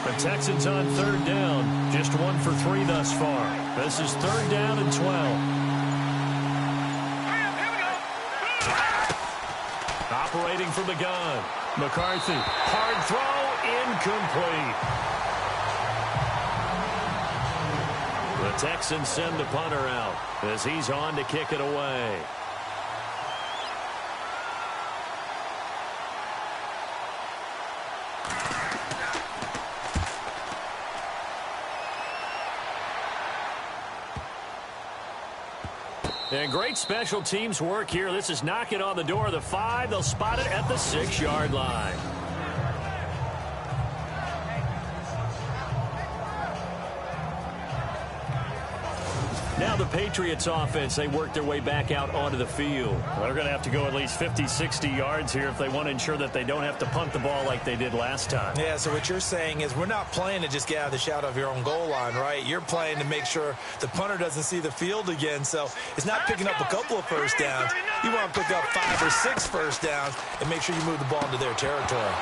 The Texans on 3rd down. Just 1 for 3 thus far. This is 3rd down and 12. Operating from the gun. McCarthy. Hard throw. Incomplete. The Texans send the punter out as he's on to kick it away. And great special teams work here. This is knocking on the door of the 5. They'll spot it at the 6-yard line. Now the Patriots offense, they work their way back out onto the field. They're going to have to go at least 50, 60 yards here if they want to ensure that they don't have to punt the ball like they did last time. Yeah, so what you're saying is we're not playing to just get out of the shadow of your own goal line, right? You're playing to make sure the punter doesn't see the field again. So it's not picking up a couple of first downs. You want to pick up 5 or 6 first downs and make sure you move the ball into their territory.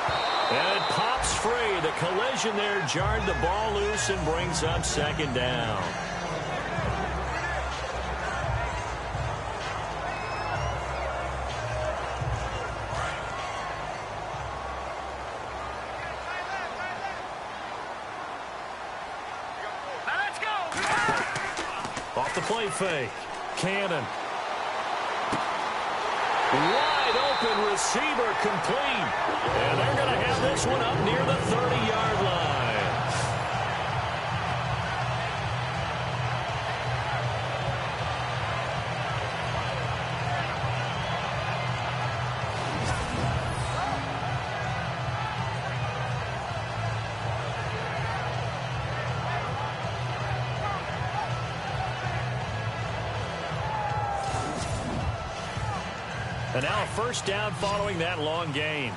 And it pops free. The collision there jarred the ball loose and brings up second down. Off the play fake. Cannon. Wide open receiver complete. And they're going to have this one up near the 30-yard line. And now a first down following that long gain.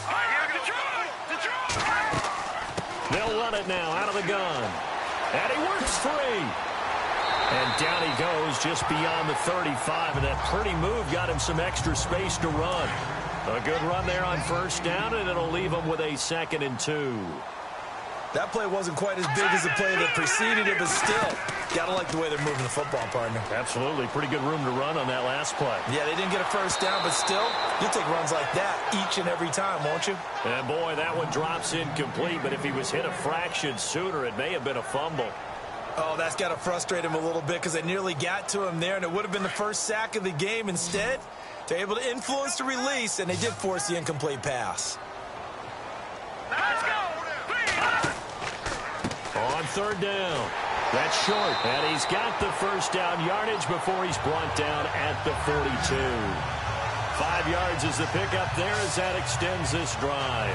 All right, here we They'll run it now out of the gun. And he works free. And down he goes just beyond the 35. And that pretty move got him some extra space to run. A good run there on first down, and it'll leave him with a 2nd and 2. That play wasn't quite as big as the play that preceded it, but still, gotta like the way they're moving the football, partner. Absolutely. Pretty good room to run on that last play. Yeah, they didn't get a first down, but still, you'll take runs like that each and every time, won't you? And boy, that one drops incomplete, but if he was hit a fraction sooner, it may have been a fumble. Oh, that's got to frustrate him a little bit because they nearly got to him there, and it would have been the first sack of the game. Instead, they're able to influence the release, and they did force the incomplete pass. Let's go. On third down. That's short. And he's got the first down yardage before he's brought down at the 42. 5 yards is the pickup there as that extends this drive.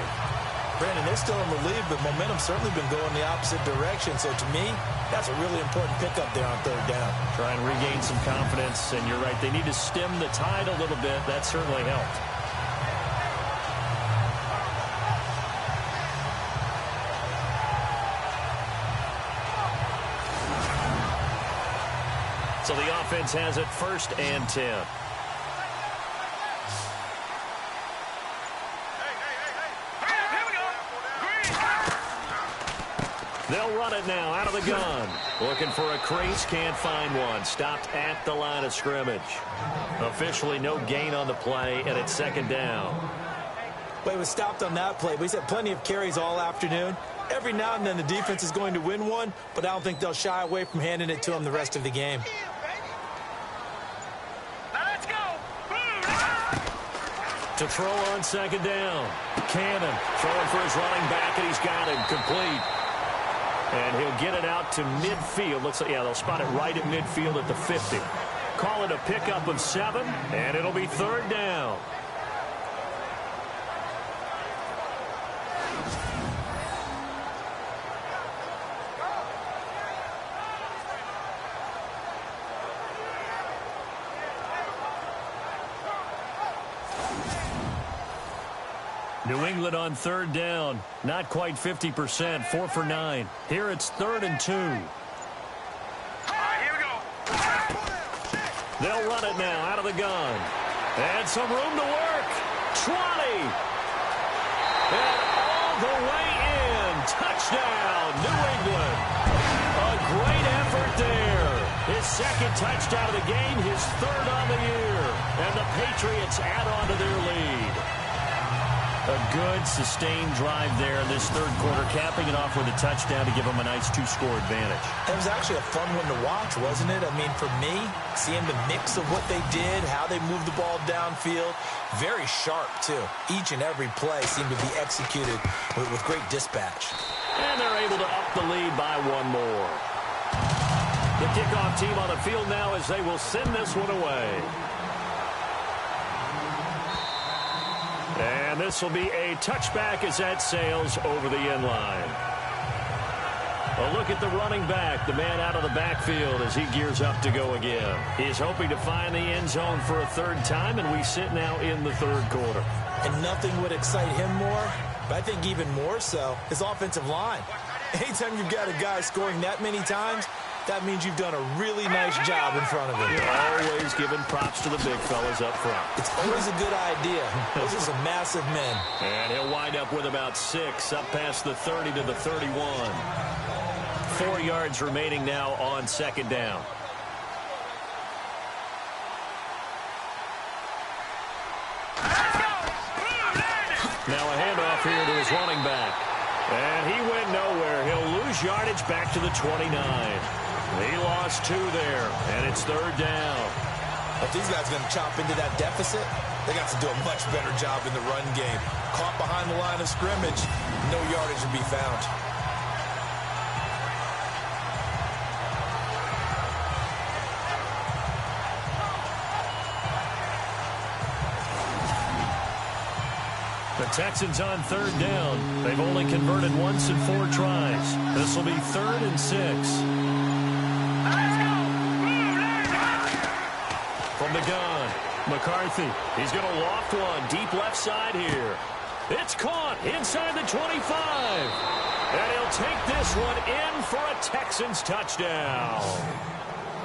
Brandon, they're still in the lead, but momentum's certainly been going the opposite direction. So to me, that's a really important pickup there on third down. Try and regain some confidence, and you're right. They need to stem the tide a little bit. That certainly helped. So the offense has it 1st and 10. They'll run it now out of the gun. Looking for a crease, can't find one. Stopped at the line of scrimmage. Officially no gain on the play, and it's 2nd down. Well, he was stopped on that play, but he's had plenty of carries all afternoon. Every now and then the defense is going to win one, but I don't think they'll shy away from handing it to him the rest of the game. Let's go. To throw on 2nd down. Cannon throwing for his running back, and he's got him complete. And he'll get it out to midfield. Looks like, yeah, they'll spot it right at midfield at the 50. Call it a pickup of 7, and it'll be 3rd down. New England on 3rd down. Not quite 50%. 4 for 9. Here it's 3rd and 2. All right, here we go. They'll run it now out of the gun. And some room to work. 20. And all the way in. Touchdown, New England. A great effort there. His 2nd touchdown of the game, his 3rd on the year. And the Patriots add on to their lead. A good, sustained drive there in this 3rd quarter, capping it off with a touchdown to give them a nice 2-score advantage. It was actually a fun one to watch, wasn't it? I mean, for me, seeing the mix of what they did, how they moved the ball downfield, very sharp, too. Each and every play seemed to be executed with great dispatch. And they're able to up the lead by 1 more. The kickoff team on the field now as they will send this one away. And this will be a touchback as that sails over the end line. A look at the running back, the man out of the backfield as he gears up to go again. He's hoping to find the end zone for a 3rd time, and we sit now in the 3rd quarter. And nothing would excite him more, but I think even more so, his offensive line. Anytime you've got a guy scoring that many times, that means you've done a really nice job in front of him. You're always giving props to the big fellas up front. It's always a good idea. Those are some massive men. And he'll wind up with about 6 up past the 30 to the 31. 4 yards remaining now on 2nd down. Now a handoff here to his running back. And he went nowhere. He'll lose yardage back to the 29. He lost 2 there, and it's 3rd down. If these guys are going to chop into that deficit, they got to do a much better job in the run game. Caught behind the line of scrimmage, no yardage to be found. The Texans on 3rd down. They've only converted once in 4 tries. This will be 3rd and 6. From the gun, McCarthy. He's going to loft one deep left side here. It's caught inside the 25. And he'll take this one in for a Texans touchdown.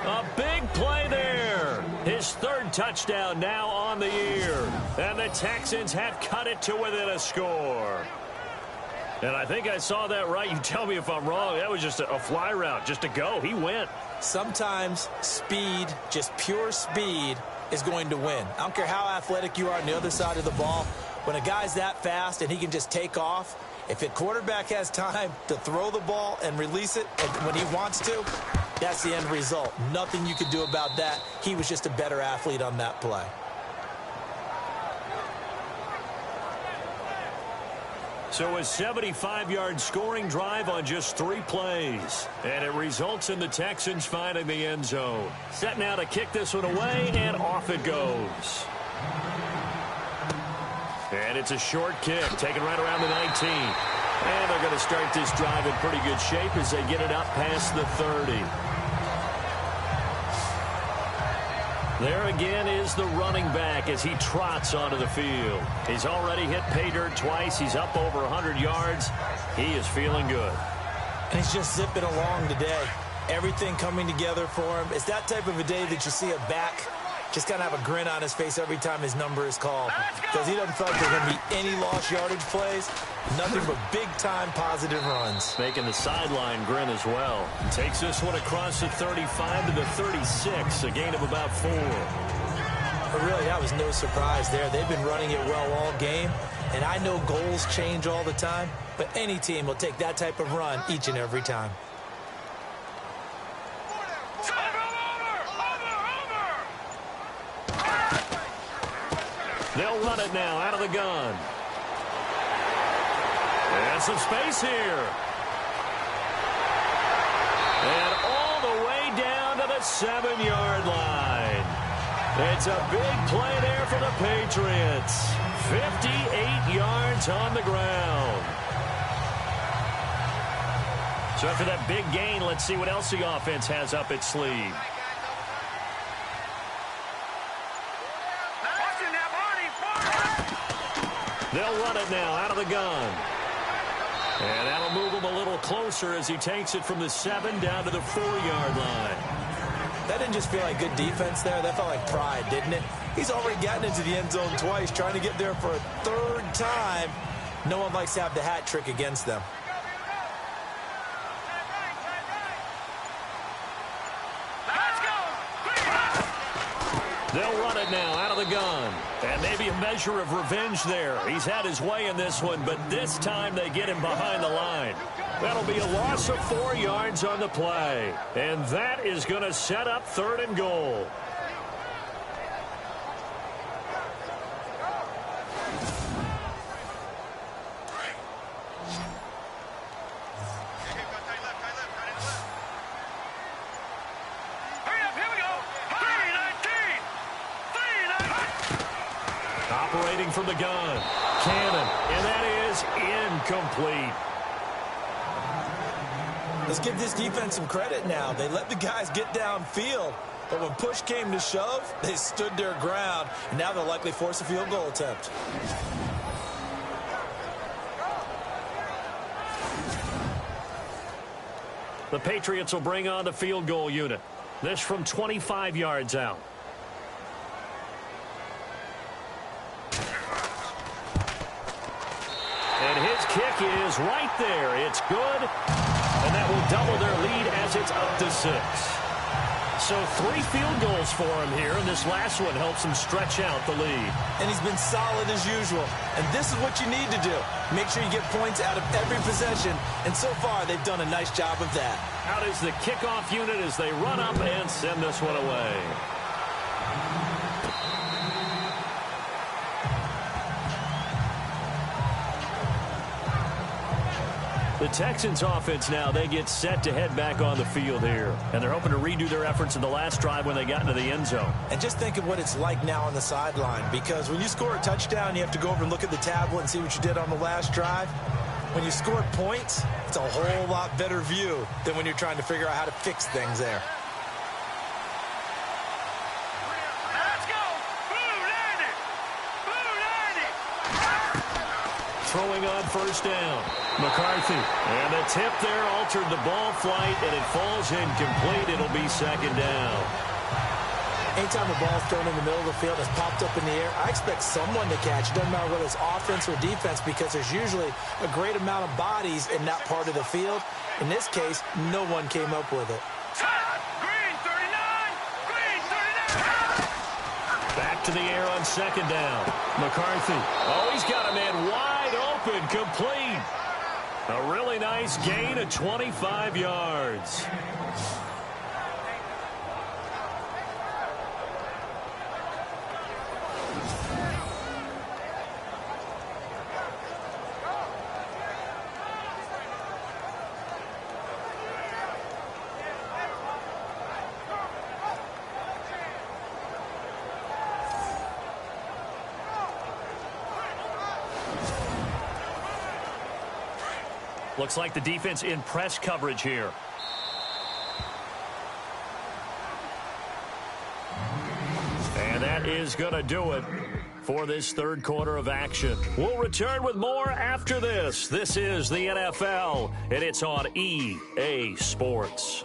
A big play there. His third touchdown now on the year. And the Texans have cut it to within a score. And I think I saw that right. You tell me if I'm wrong. That was just a fly route, just to go. He went. Sometimes speed, just pure speed, is going to win. I don't care how athletic you are on the other side of the ball. When a guy's that fast and he can just take off, if a quarterback has time to throw the ball and release it when he wants to, that's the end result. Nothing you could do about that. He was just a better athlete on that play. So a 75-yard scoring drive on just 3 plays. And it results in the Texans finding the end zone. Set now to kick this one away, and off it goes. And it's a short kick, taken right around the 19. And they're going to start this drive in pretty good shape as they get it up past the 30. There again is the running back as he trots onto the field. He's already hit pay dirt twice. He's up over 100 yards. He is feeling good. And he's just zipping along today. Everything coming together for him. It's that type of a day that you see a back just kind of have a grin on his face every time his number is called. Because he doesn't feel like there's going to be any lost yardage plays. Nothing but big-time positive runs. Making the sideline grin as well. Takes this one across the 35 to the 36. A gain of about 4. But really, that was no surprise there. They've been running it well all game. And I know goals change all the time. But any team will take that type of run each and every time. They'll run it now out of the gun. And some space here. And all the way down to the 7-yard line. It's a big play there for the Patriots. 58 yards on the ground. So after that big gain, let's see what else the offense has up its sleeve. They'll run it now out of the gun. And that'll move him a little closer as he takes it from the 7 down to the 4-yard line. That didn't just feel like good defense there. That felt like pride, didn't it? He's already gotten into the end zone twice, trying to get there for a 3rd time. No one likes to have the hat trick against them. They'll run it now out of the gun. And maybe a measure of revenge there. He's had his way in this one, but this time they get him behind the line. That'll be a loss of 4 yards on the play. And that is going to set up 3rd and goal. Operating from the gun. Cannon. And that is incomplete. Let's give this defense some credit now. They let the guys get downfield. But when push came to shove, they stood their ground. And now they'll likely force a field goal attempt. The Patriots will bring on the field goal unit. This from 25 yards out. And his kick is right there. It's good. And that will double their lead as it's up to 6. So 3 field goals for him here, and this last one helps him stretch out the lead. And he's been solid as usual. And this is what you need to do. Make sure you get points out of every possession. And so far, they've done a nice job of that. Out is the kickoff unit as they run up and send this one away. The Texans offense now, they get set to head back on the field here. And they're hoping to redo their efforts in the last drive when they got into the end zone. And just think of what it's like now on the sideline. Because when you score a touchdown, you have to go over and look at the tablet and see what you did on the last drive. When you score points, it's a whole lot better view than when you're trying to figure out how to fix things there. throwing on first down. McCarthy. And the tip there altered the ball flight, and it falls incomplete. It'll be second down. Anytime the ball's thrown in the middle of the field, it's popped up in the air, I expect someone to catch. It doesn't matter whether it's offense or defense, because there's usually a great amount of bodies in that part of the field. In this case, no one came up with it. Green 39! Green 39! Back to the air on second down. McCarthy. Oh, he's got a man wide open, complete. A really nice gain of 25 yards. Looks like the defense in press coverage here. And that is going to do it for this third quarter of action. We'll return with more after this. This is the NFL, and it's on EA Sports.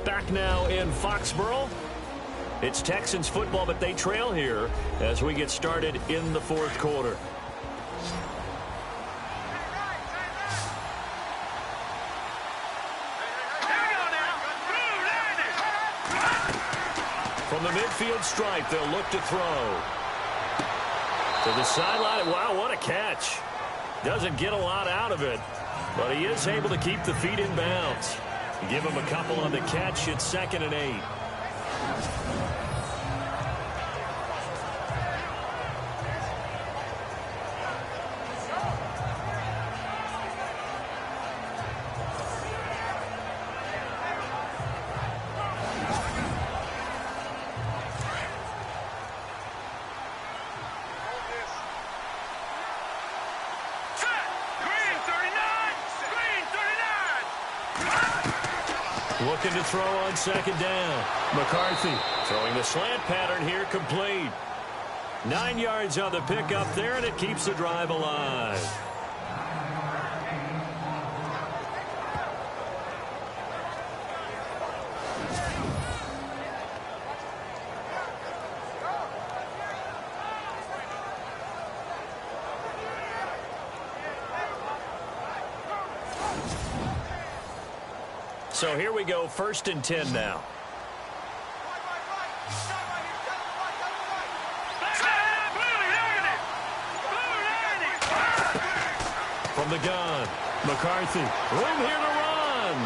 Back now in Foxborough. It's Texans football, but they trail here as we get started in the fourth quarter. From the midfield stripe, they'll look to throw. To the sideline. Wow, what a catch. Doesn't get a lot out of it, but he is able to keep the feet in bounds. Give him a couple on the catch. It's 2nd and 8. Looking to throw on second down. McCarthy throwing the slant pattern here, complete. 9 yards on the pickup there, and it keeps the drive alive. So here we go, 1st and 10 now. From the gun, McCarthy, room here to run.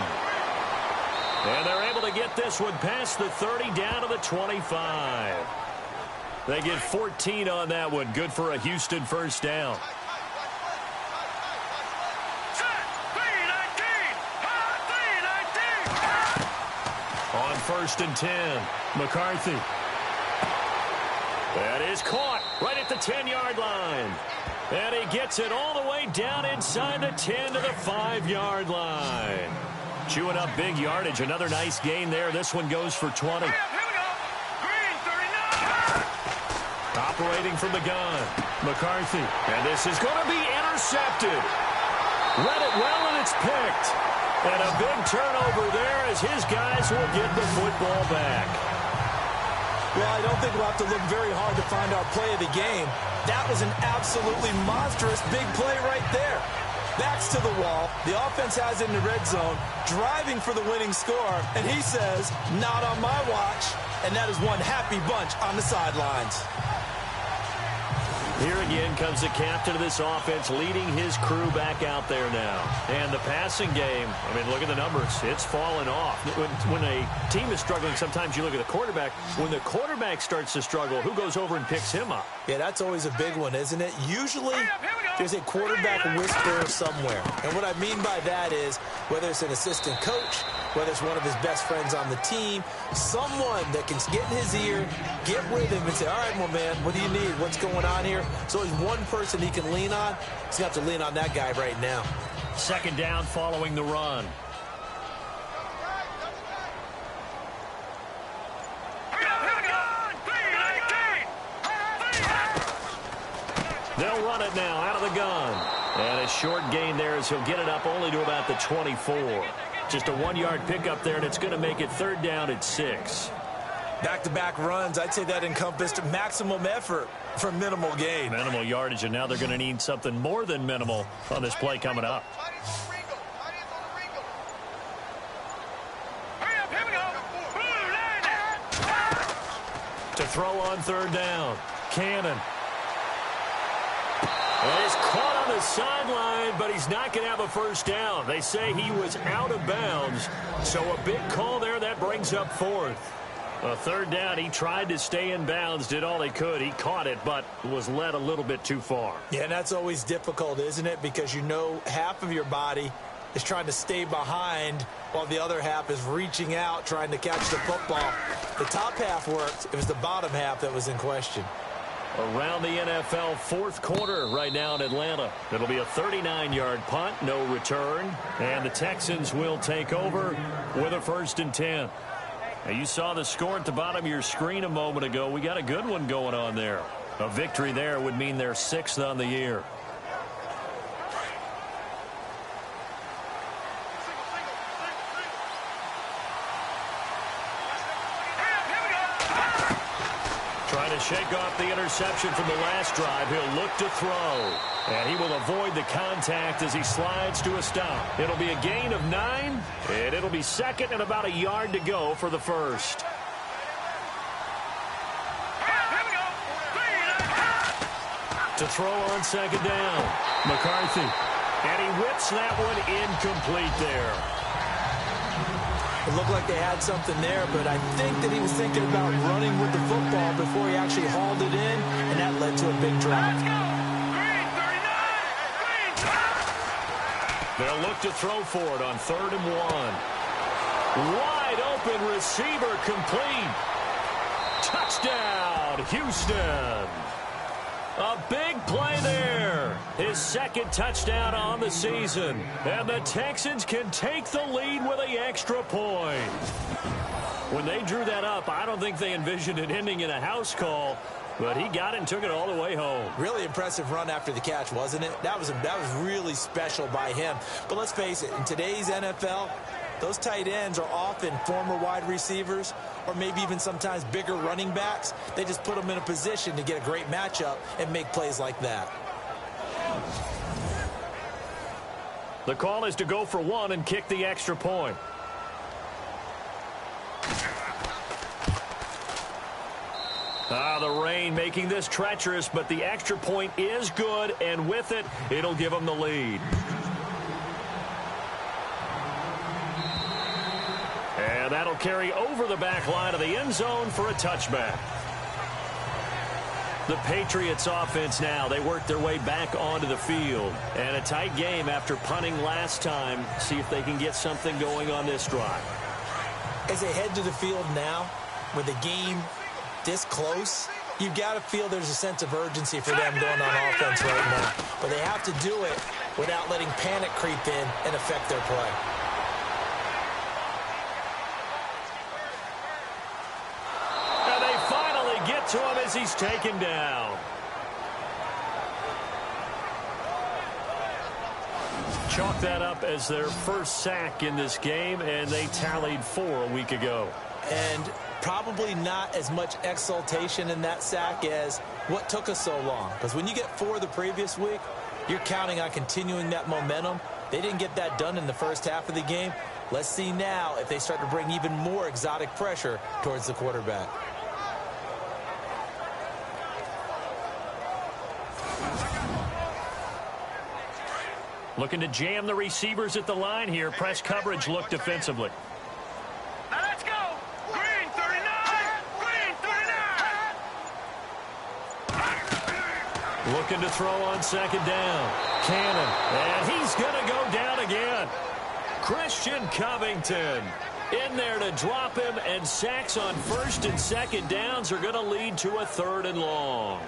And they're able to get this one past the 30, down to the 25. They get 14 on that one, good for a Houston first down. On 1st and 10, McCarthy. That is caught right at the 10-yard line. And he gets it all the way down inside the 10 to the 5-yard line. Chewing up big yardage. Another nice gain there. This one goes for 20. Here we go. Green 39. Operating from the gun, McCarthy. And this is going to be intercepted. Read it well, and it's picked. And a big turnover there as his guys will get the football back. Well, I don't think we'll have to look very hard to find our play of the game. That was an absolutely monstrous big play right there. Backs to the wall. The offense has it in the red zone, driving for the winning score. And he says, not on my watch. And that is one happy bunch on the sidelines. Here again comes the captain of this offense leading his crew back out there now. And the passing game, I mean, look at the numbers. It's fallen off. When a team is struggling, sometimes you look at the quarterback. When the quarterback starts to struggle, who goes over and picks him up? Yeah, that's always a big one, isn't it? Usually, there's a quarterback whisperer somewhere. And what I mean by that is, whether it's an assistant coach, whether it's one of his best friends on the team, someone that can get in his ear, get with him and say, all right, well, man, what do you need? What's going on here? So there's one person he can lean on. He's going to have to lean on that guy right now. 2nd down following the run. They'll run it now out of the gun. And a short gain there as he'll get it up only to about the 24. Just a 1-yard pickup there, and it's going to make it 3rd down at 6. Back-to-back runs, I'd say that encompassed maximum effort for minimal gain. Minimal yardage, and now they're going to need something more than minimal on this play coming up. To throw on 3rd down. Cannon. And he's caught on the sideline, but he's not going to have a 1st down. They say he was out of bounds, so a big call there. That brings up 4th. A 3rd down, he tried to stay in bounds, did all he could. He caught it, but was led a little bit too far. Yeah, and that's always difficult, isn't it? Because you know half of your body is trying to stay behind while the other half is reaching out, trying to catch the football. The top half worked. It was the bottom half that was in question. Around the NFL, 4th quarter right now in Atlanta. It'll be a 39-yard punt, no return. And the Texans will take over with a 1st and 10. Now, you saw the score at the bottom of your screen a moment ago. We got a good one going on there. A victory there would mean they're 6th on the year. Trying to shake off the interception from the last drive. He'll look to throw. And he will avoid the contact as he slides to a stop. It'll be a gain of 9. And it'll be 2nd and about a yard to go for the 1st. To throw on 2nd down. McCarthy. And he whips that one incomplete there. It looked like they had something there, but I think that he was thinking about running with the football before he actually hauled it in, and that led to a big drop. They'll look to throw for it on 3rd and 1. Wide open receiver complete. Touchdown, Houston. A big play there. His 2nd touchdown on the season. And the Texans can take the lead with an extra point. When they drew that up, I don't think they envisioned it ending in a house call. But he got it and took it all the way home. Really impressive run after the catch, wasn't it? That was really special by him. But let's face it, in today's NFL, those tight ends are often former wide receivers or maybe even sometimes bigger running backs. They just put them in a position to get a great matchup and make plays like that. The call is to go for 1 and kick the extra point. The rain making this treacherous, but the extra point is good, and with it, it'll give them the lead. And that'll carry over the back line of the end zone for a touchback. The Patriots offense now, they work their way back onto the field. And a tight game after punting last time. See if they can get something going on this drive. As they head to the field now, with the game this close, you've got to feel there's a sense of urgency for them going on offense right now. But they have to do it without letting panic creep in and affect their play. And they finally get to him as he's taken down. Chalk that up as their first sack in this game, and they tallied 4 a week ago. And probably not as much exultation in that sack as what took us so long. Because when you get 4 the previous week, you're counting on continuing that momentum. They didn't get that done in the first half of the game. Let's see now if they start to bring even more exotic pressure towards the quarterback. Looking to jam the receivers at the line here. Press coverage look defensively. Now let's go. Green 39. Green 39. Looking to throw on 2nd down. Cannon. And he's going to go down again. Christian Covington in there to drop him, and sacks on 1st and 2nd downs are going to lead to a 3rd and long.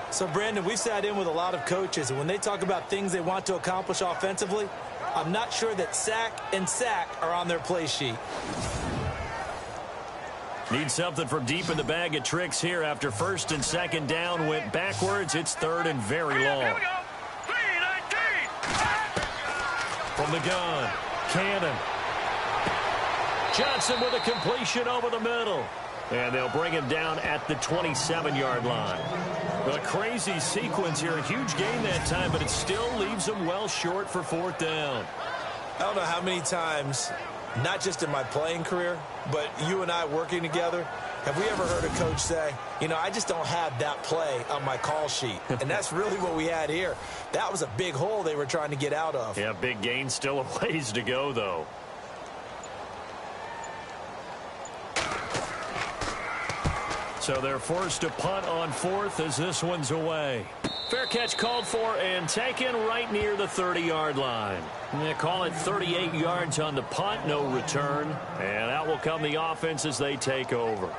So, Brandon, we've sat in with a lot of coaches, and when they talk about things they want to accomplish offensively, I'm not sure that sack and sack are on their play sheet. Need something from deep in the bag of tricks here after first and second down went backwards. It's third and very long. Here we go. 3-19. From the gun, Cannon. Johnson with a completion over the middle. And they'll bring him down at the 27-yard line. A crazy sequence here. A huge gain that time, but it still leaves them well short for fourth down. I don't know how many times, not just in my playing career, but you and I working together, have we ever heard a coach say, you know, I just don't have that play on my call sheet. And that's really what we had here. That was a big hole they were trying to get out of. Yeah, big gain, still a ways to go, though. So they're forced to punt on fourth as this one's away. Fair catch called for and taken right near the 30-yard line. They call it 38 yards on the punt, no return. And out will come the offense as they take over.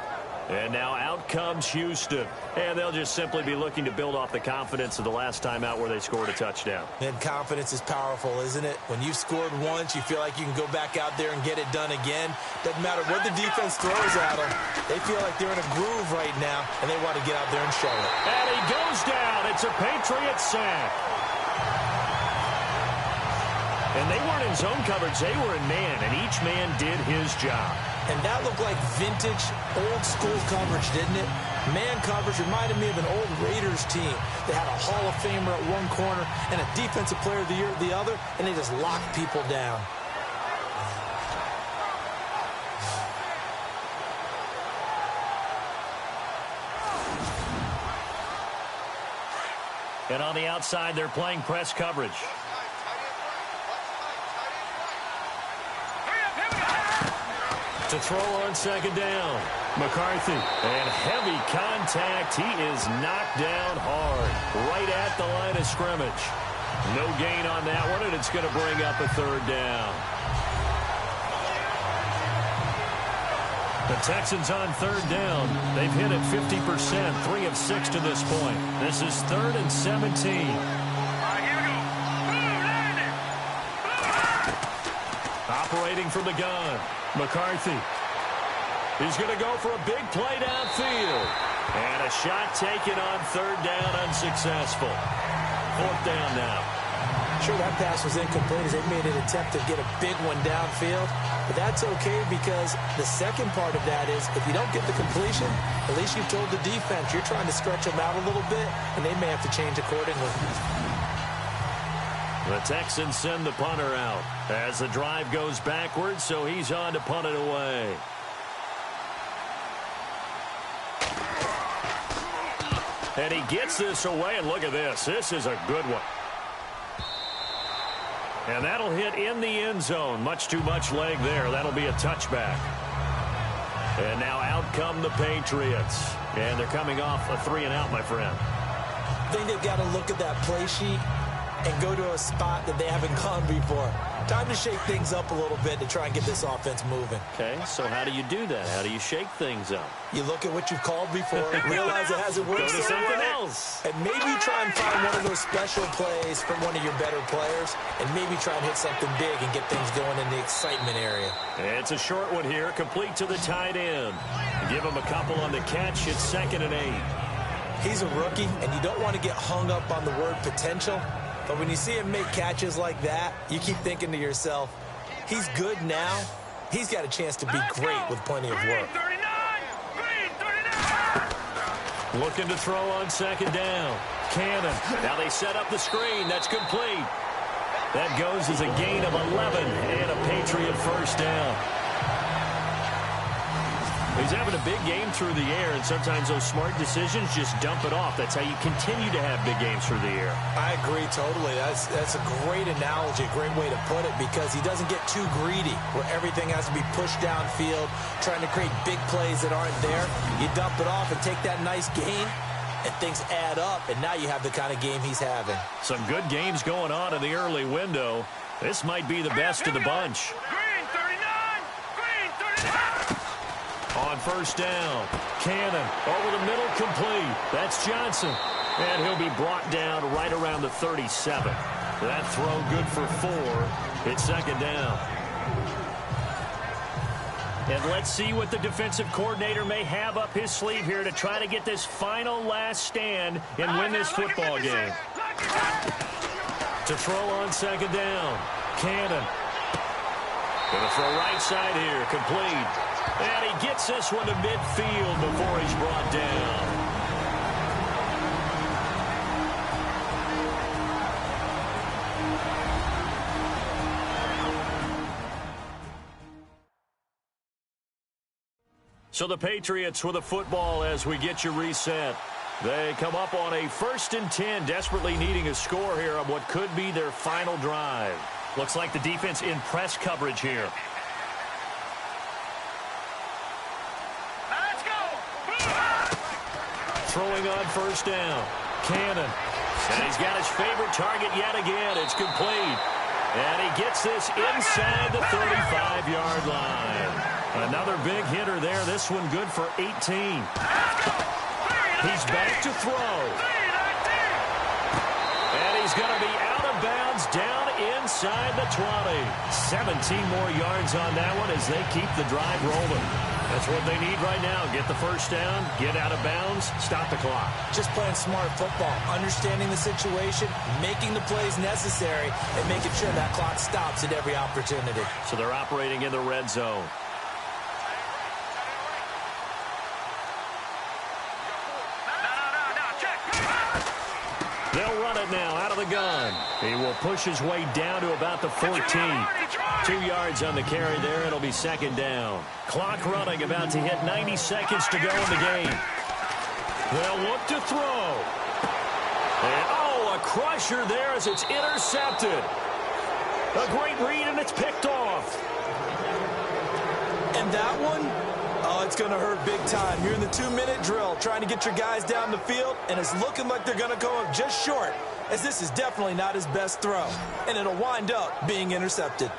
And now out comes Houston. And they'll just simply be looking to build off the confidence of the last time out where they scored a touchdown. And confidence is powerful, isn't it? When you've scored once, you feel like you can go back out there and get it done again. Doesn't matter what the defense throws at them. They feel like they're in a groove right now, and they want to get out there and show it. And he goes down. It's a Patriot sack. And they weren't in zone coverage. They were in man, and each man did his job. And that looked like vintage, old-school coverage, didn't it? Man coverage reminded me of an old Raiders team that had a Hall of Famer at one corner and a Defensive Player of the Year at the other, and they just locked people down. And on the outside, they're playing press coverage. To throw on second down. McCarthy. And heavy contact. He is knocked down hard. Right at the line of scrimmage. No gain on that one, and it's going to bring up a third down. The Texans on third down. They've hit it 50%, 3 of 6 to this point. This is 3rd and 17. Operating from the gun. McCarthy. He's going to go for a big play downfield. And a shot taken on third down, unsuccessful. Fourth down now. Sure, that pass was incomplete as they made an attempt to get a big one downfield. But that's okay because the second part of that is if you don't get the completion, at least you've told the defense you're trying to stretch them out a little bit, and they may have to change accordingly. The Texans send the punter out as the drive goes backwards, so he's on to punt it away. And he gets this away, and look at this. This is a good one. And that'll hit in the end zone. Much too much leg there. That'll be a touchback. And now out come the Patriots. And they're coming off a 3-and-out, my friend. I think they've got to look at that play sheet and go to a spot that they haven't gone before. Time to shake things up a little bit to try and get this offense moving. Okay, so how do you do that? How do you shake things up? You look at what you've called before, realize it hasn't worked Go to so something well, else. and maybe try and find one of those special plays from one of your better players, and maybe try and hit something big and get things going in the excitement area. It's a short one here, complete to the tight end. Give him a couple on the catch. It's 2nd and 8. He's a rookie, and you don't want to get hung up on the word potential, but when you see him make catches like that, you keep thinking to yourself, he's good now. He's got a chance to be great with plenty of work. Looking to throw on second down. Cannon. Now they set up the screen. That's complete. That goes as a gain of 11 and a Patriot first down. He's having a big game through the air, and sometimes those smart decisions just dump it off. That's how you continue to have big games through the air. I agree totally. That's a great analogy, a great way to put it, because he doesn't get too greedy where everything has to be pushed downfield, trying to create big plays that aren't there. You dump it off and take that nice gain, and things add up, and now you have the kind of game he's having. Some good games going on in the early window. This might be the best of the bunch. On first down, Cannon over the middle, complete. That's Johnson. And he'll be brought down right around the 37. That throw good for 4. It's 2nd down. And let's see what the defensive coordinator may have up his sleeve here to try to get this final last stand and win this football game. To throw on second down. Cannon. Going to throw right side here. Complete. And he gets this one to midfield before he's brought down. So the Patriots with a football as we get you reset. They come up on a 1st and 10, desperately needing a score here on what could be their final drive. Looks like the defense in press coverage here. Let's go! Throwing on 1st down. Cannon. And he's got his favorite target yet again. It's complete. And he gets this inside the 35-yard line. Another big hitter there. This one good for 18. He's back to throw. And he's going to be out of bounds down inside the 20. 17 more yards on that one as they keep the drive rolling. That's what they need right now. Get the 1st down, get out of bounds, stop the clock. Just playing smart football, understanding the situation, making the plays necessary, and making sure that clock stops at every opportunity. So they're operating in the red zone. They'll run it now out of the gun. He will push his way down to about the 14. 2 yards on the carry there. It'll be 2nd down. Clock running, about to hit 90 seconds to go in the game. They'll look to throw. And, a crusher there as it's intercepted. A great read, and it's picked off. And that one, it's going to hurt big time. You're in the 2-minute drill trying to get your guys down the field, and it's looking like they're going to go up just short, as this is definitely not his best throw, and it'll wind up being intercepted.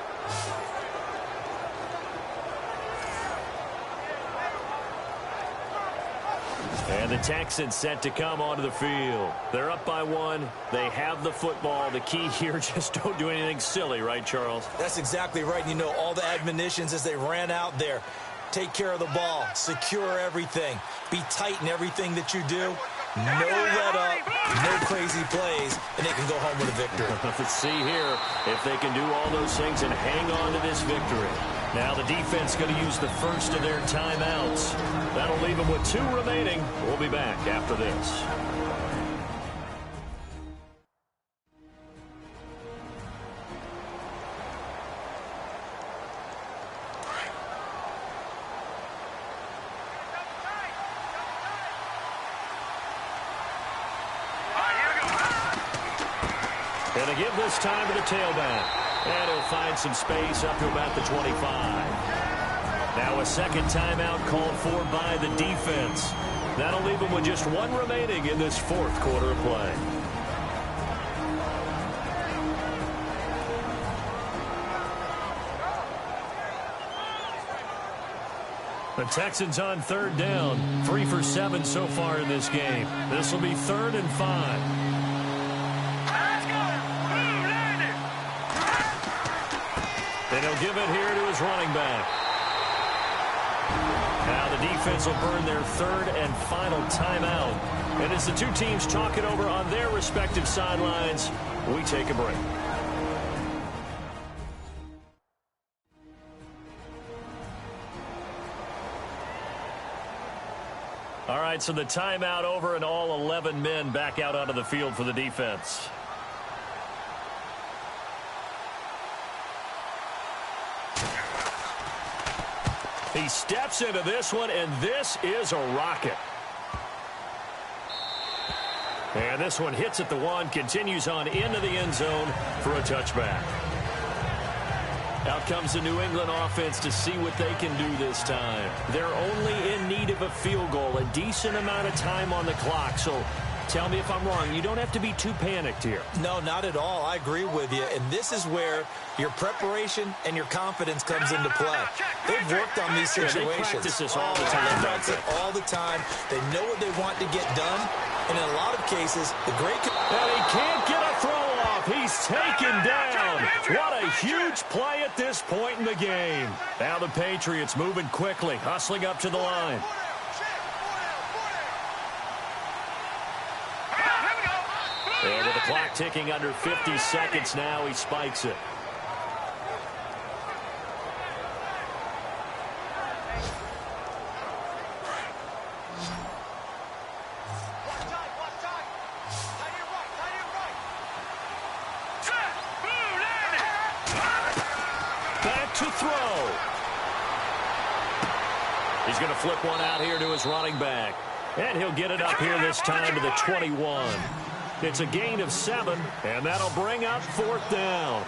And the Texans set to come onto the field. They're up by 1. They have the football. The key here, just don't do anything silly, right, Charles? That's exactly right. You know, all the admonitions as they ran out there. Take care of the ball. Secure everything. Be tight in everything that you do. No let up, no crazy plays, and they can go home with a victory. Let's see here if they can do all those things and hang on to this victory. Now the defense going to use the first of their timeouts. That'll leave them with 2 remaining. We'll be back after this. And they give this time to the tailback. And he'll find some space up to about the 25. Now a 2nd timeout called for by the defense. That'll leave them with just 1 remaining in this 4th quarter of play. The Texans on 3rd down. 3 for 7 so far in this game. This will be 3rd and 5. And he'll give it here to his running back. Now the defense will burn their 3rd and final timeout. And as the 2 teams talk it over on their respective sidelines, we take a break. All right, so the timeout over and all 11 men back out onto the field for the defense. He steps into this one, and this is a rocket. And this one hits at the 1, continues on into the end zone for a touchback. Out comes the New England offense to see what they can do this time. They're only in need of a field goal, a decent amount of time on the clock. So tell me if I'm wrong. You don't have to be too panicked here. No, not at all. I agree with you. And this is where your preparation and your confidence comes into play. They've worked on these situations. They practice this all the time. They practice it all the time. They know what they want to get done. And in a lot of cases, the great... And he can't get a throw off. He's taken down. What a huge play at this point in the game. Now the Patriots moving quickly, hustling up to the line. And with the clock ticking under 50 seconds now, he spikes it. Back to throw. He's going to flip one out here to his running back. And he'll get it up here this time to the 21. It's a gain of 7, and that'll bring up 4th down.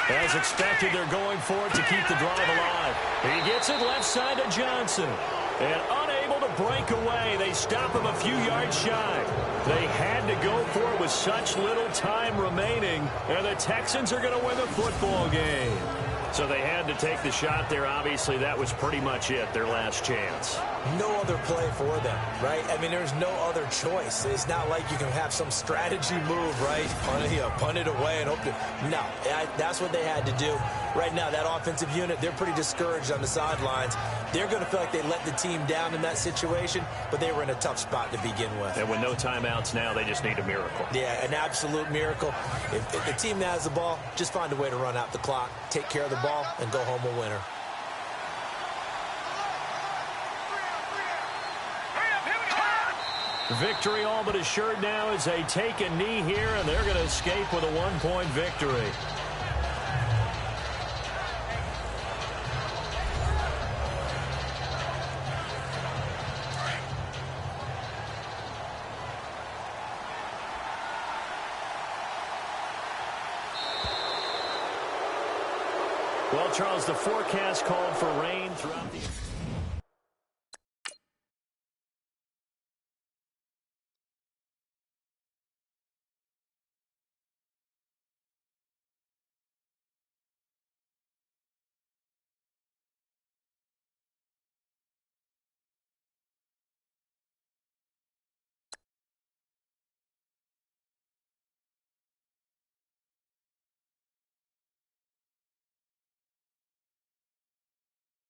As expected, they're going for it to keep the drive alive. He gets it left side to Johnson. And unable to break away, they stop him a few yards shy. They had to go for it with such little time remaining, and the Texans are going to win the football game. So they had to take the shot there. Obviously, that was pretty much it, their last chance. No other play for them, right? I mean, there's no other choice. It's not like you can have some strategy move, right? Punt it away and hope to... No, that's what they had to do. Right now, that offensive unit, they're pretty discouraged on the sidelines. They're going to feel like they let the team down in that situation, but they were in a tough spot to begin with. And with no timeouts now, they just need a miracle. Yeah, an absolute miracle. If the team has the ball, just find a way to run out the clock, take care of the ball, and go home a winner. Victory all but assured now as they take a knee here, and they're going to escape with a 1-point victory. Well, Charles, the forecast called for rain throughout the...